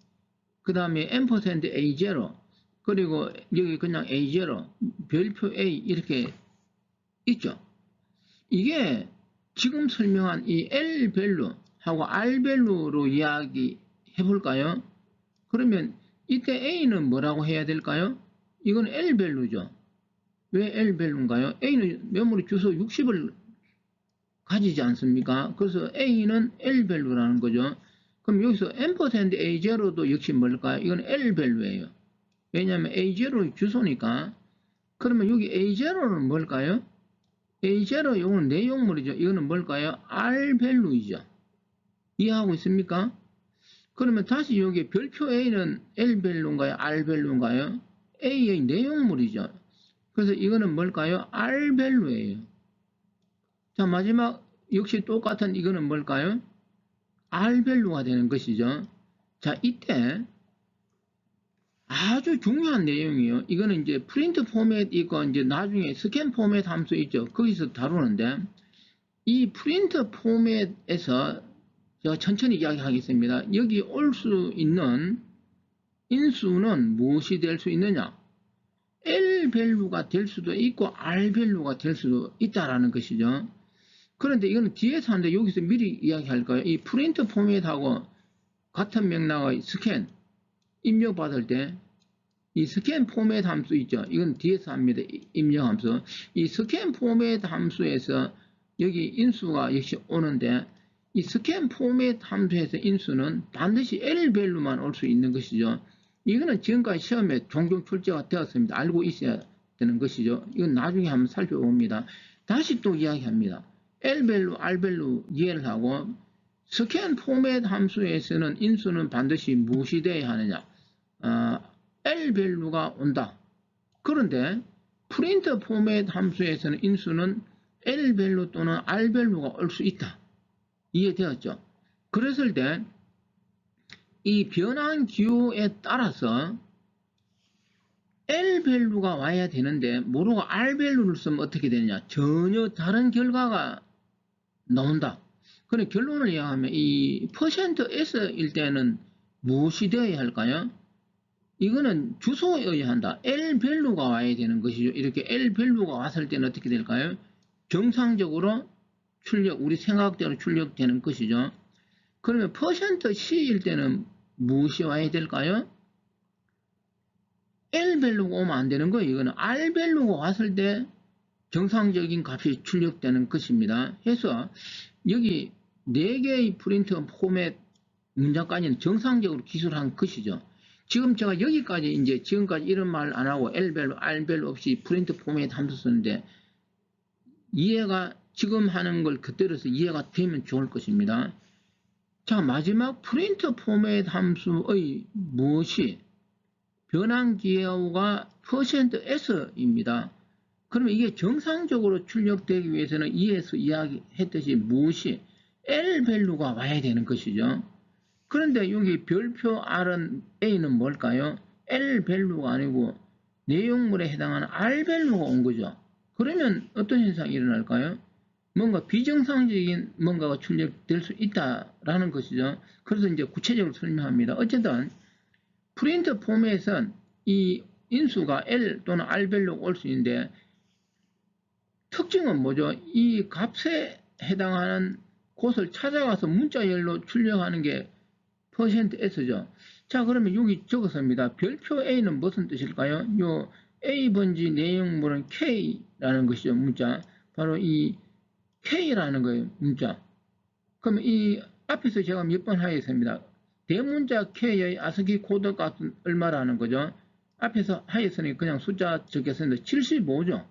그 다음에 %A0, 그리고 여기 그냥 A0, 별표 A 이렇게 있죠. 이게 지금 설명한 이 L 밸류하고 R 밸류로 이야기해 볼까요? 그러면 이때 A는 뭐라고 해야 될까요? 이건 L 밸류죠. 왜 L 밸류인가요? A는 메모리 주소 60을 가지지 않습니까? 그래서 A는 L 밸류라는 거죠. 그럼 여기서 %A0도 역시 뭘까요? 이건 L 밸류예요. 왜냐하면 A0의 주소니까. 그러면 여기 A0는 뭘까요? A0 이거는 내용물이죠. 이거는 뭘까요? R 밸류이죠. 이해하고 있습니까? 그러면 다시 여기 별표 A는 L 밸류인가요? R 밸류인가요? A의 내용물이죠. 그래서 이거는 뭘까요? R 밸류예요. 자, 마지막 역시 똑같은 이거는 뭘까요? R 밸류가 되는 것이죠. 자, 이때 아주 중요한 내용이에요. 이거는 이제 프린트 포맷 있고 이제 나중에 스캔 포맷 함수 있죠. 거기서 다루는데 이 프린트 포맷에서 제가 천천히 이야기하겠습니다. 여기 올 수 있는 인수는 무엇이 될 수 있느냐? L 밸류가 될 수도 있고 R 밸류가 될 수도 있다라는 것이죠. 그런데 이거는 뒤에서 하는데 여기서 미리 이야기할까요? 이 프린트 포맷하고 같은 맥락의 스캔 입력받을 때 이 스캔 포맷 함수 있죠. 이건 뒤에서 합니다. 입력 함수. 이 스캔 포맷 함수에서 여기 인수가 역시 오는데 이 스캔 포맷 함수에서 인수는 반드시 L 밸류만 올 수 있는 것이죠. 이거는 지금까지 시험에 종종 출제가 되었습니다. 알고 있어야 되는 것이죠. 이건 나중에 한번 살펴봅니다. 다시 또 이야기합니다. L 밸류, R 밸류 이해를 하고 스캔 포맷 함수에서는 인수는 반드시 무엇이 되어야 하느냐? L 밸류가 온다. 그런데 프린트 포맷 함수에서는 인수는 L 밸류 또는 R 밸류가 올 수 있다. 이해되었죠? 그랬을 때 이 변환 기호에 따라서 L 밸류가 와야 되는데 모르고 R 밸류를 쓰면 어떻게 되느냐? 전혀 다른 결과가 나온다. 그런데 결론을 이야기하면 이 %S일 때는 무엇이 되어야 할까요? 이거는 주소에 의한다. L 밸류가 와야 되는 것이죠. 이렇게 L 밸류가 왔을 때는 어떻게 될까요? 정상적으로 출력, 우리 생각대로 출력되는 것이죠. 그러면 %C일 때는 무엇이 와야 될까요? L 밸류가 오면 안 되는 거예요. 이거는 R 밸류가 왔을 때 정상적인 값이 출력되는 것입니다. 해서 여기 4개의 프린트 포맷 문장까지는 정상적으로 기술한 것이죠. 지금 제가 여기까지 이제 지금까지 이런 말 안 하고 L밸류, R밸류 없이 프린트 포맷 함수 쓰는데 이해가 지금 하는 걸 그대로서 이해가 되면 좋을 것입니다. 자, 마지막 프린트 포맷 함수의 무엇이 변환 기호가 %s입니다. 그러면 이게 정상적으로 출력되기 위해서는 이에서 이야기했듯이 무엇이 L밸류가 와야 되는 것이죠. 그런데 여기 별표 R은 A는 뭘까요? L밸류가 아니고 내용물에 해당하는 R밸류가 온 거죠. 그러면 어떤 현상이 일어날까요? 뭔가 비정상적인 뭔가가 출력될 수 있다라는 것이죠. 그래서 이제 구체적으로 설명합니다. 어쨌든 프린트 포맷은 이 인수가 L 또는 R밸류가 올 수 있는데 특징은 뭐죠? 이 값에 해당하는 곳을 찾아가서 문자열로 출력하는 게 %s죠. 자, 그러면 여기 적었습니다. 별표 A는 무슨 뜻일까요? 요 A번지 내용물은 K라는 것이죠. 문자. 바로 이 K라는 거예요. 문자. 그럼 이 앞에서 제가 몇 번 하였습니다. 대문자 K의 아스키 코드 값은 얼마라는 거죠? 앞에서 하였으니 그냥 숫자 적겠습니다. 75죠.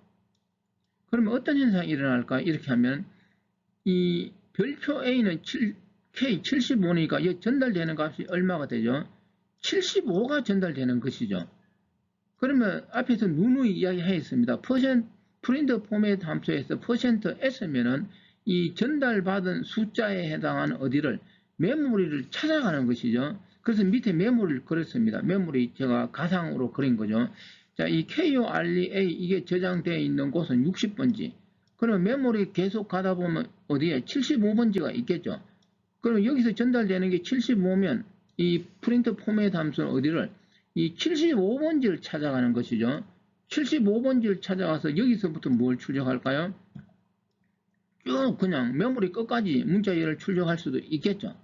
그러면 어떤 현상이 일어날까? 이렇게 하면 이 별표 A는 K 75니까 전달되는 값이 얼마가 되죠? 75가 전달되는 것이죠. 그러면 앞에서 누누이 이야기하였습니다. 프린트 포맷 함수에서 %s면은 이 전달받은 숫자에 해당하는 어디를 메모리를 찾아가는 것이죠. 그래서 밑에 메모리를 그렸습니다. 메모리 제가 가상으로 그린 거죠. 자, 이 KOREA 이게 저장되어 있는 곳은 60번지. 그러면 메모리 계속 가다 보면 어디에 75번지가 있겠죠. 그럼 여기서 전달되는 게 75면 이 프린트 포맷 함수는 어디를 이 75번지를 찾아가는 것이죠. 75번지를 찾아가서 여기서부터 뭘 출력할까요? 쭉 그냥 메모리 끝까지 문자열을 출력할 수도 있겠죠.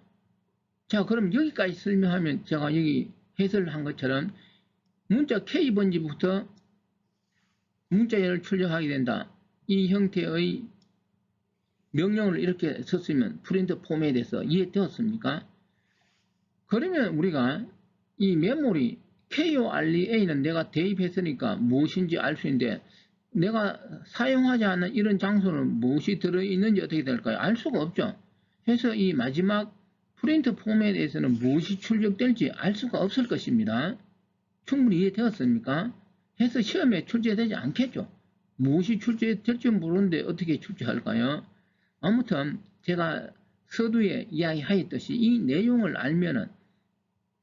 자, 그럼 여기까지 설명하면 제가 여기 해설을 한 것처럼 문자 K번지부터 문자열을 출력하게 된다. 이 형태의 명령을 이렇게 썼으면 프린트 포맷에서 이해되었습니까? 그러면 우리가 이 메모리 KOREA는 내가 대입했으니까 무엇인지 알 수 있는데 내가 사용하지 않는 이런 장소는 무엇이 들어있는지 어떻게 될까요? 알 수가 없죠. 그래서 이 마지막 프린트 포맷에서는 무엇이 출력될지 알 수가 없을 것입니다. 충분히 이해되었습니까? 해서 시험에 출제되지 않겠죠. 무엇이 출제될지 모르는데 어떻게 출제할까요? 아무튼 제가 서두에 이야기하였듯이 이 내용을 알면은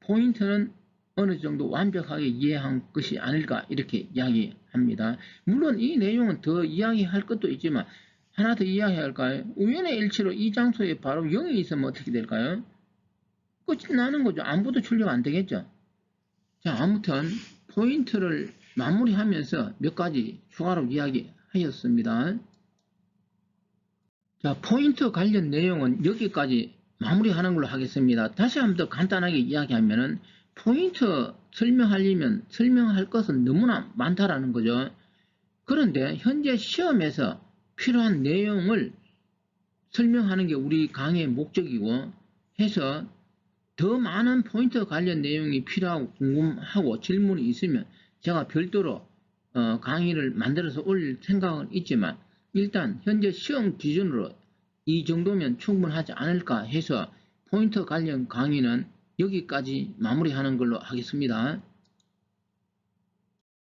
포인트는 어느 정도 완벽하게 이해한 것이 아닐까 이렇게 이야기합니다. 물론 이 내용은 더 이야기할 것도 있지만 하나 더 이야기할까요? 우연의 일치로 이 장소에 바로 0이 있으면 어떻게 될까요? 끝이 나는 거죠. 아무것도 출력 안 되겠죠. 자, 아무튼 포인트를 마무리하면서 몇 가지 추가로 이야기하였습니다. 자, 포인트 관련 내용은 여기까지 마무리하는 걸로 하겠습니다. 다시 한번 더 간단하게 이야기하면은 포인트 설명하려면 설명할 것은 너무나 많다라는 거죠. 그런데 현재 시험에서 필요한 내용을 설명하는 게 우리 강의의 목적이고 해서 더 많은 포인트 관련 내용이 필요하고 궁금하고 질문이 있으면 제가 별도로 강의를 만들어서 올릴 생각은 있지만 일단 현재 시험 기준으로 이 정도면 충분하지 않을까 해서 포인트 관련 강의는 여기까지 마무리하는 걸로 하겠습니다.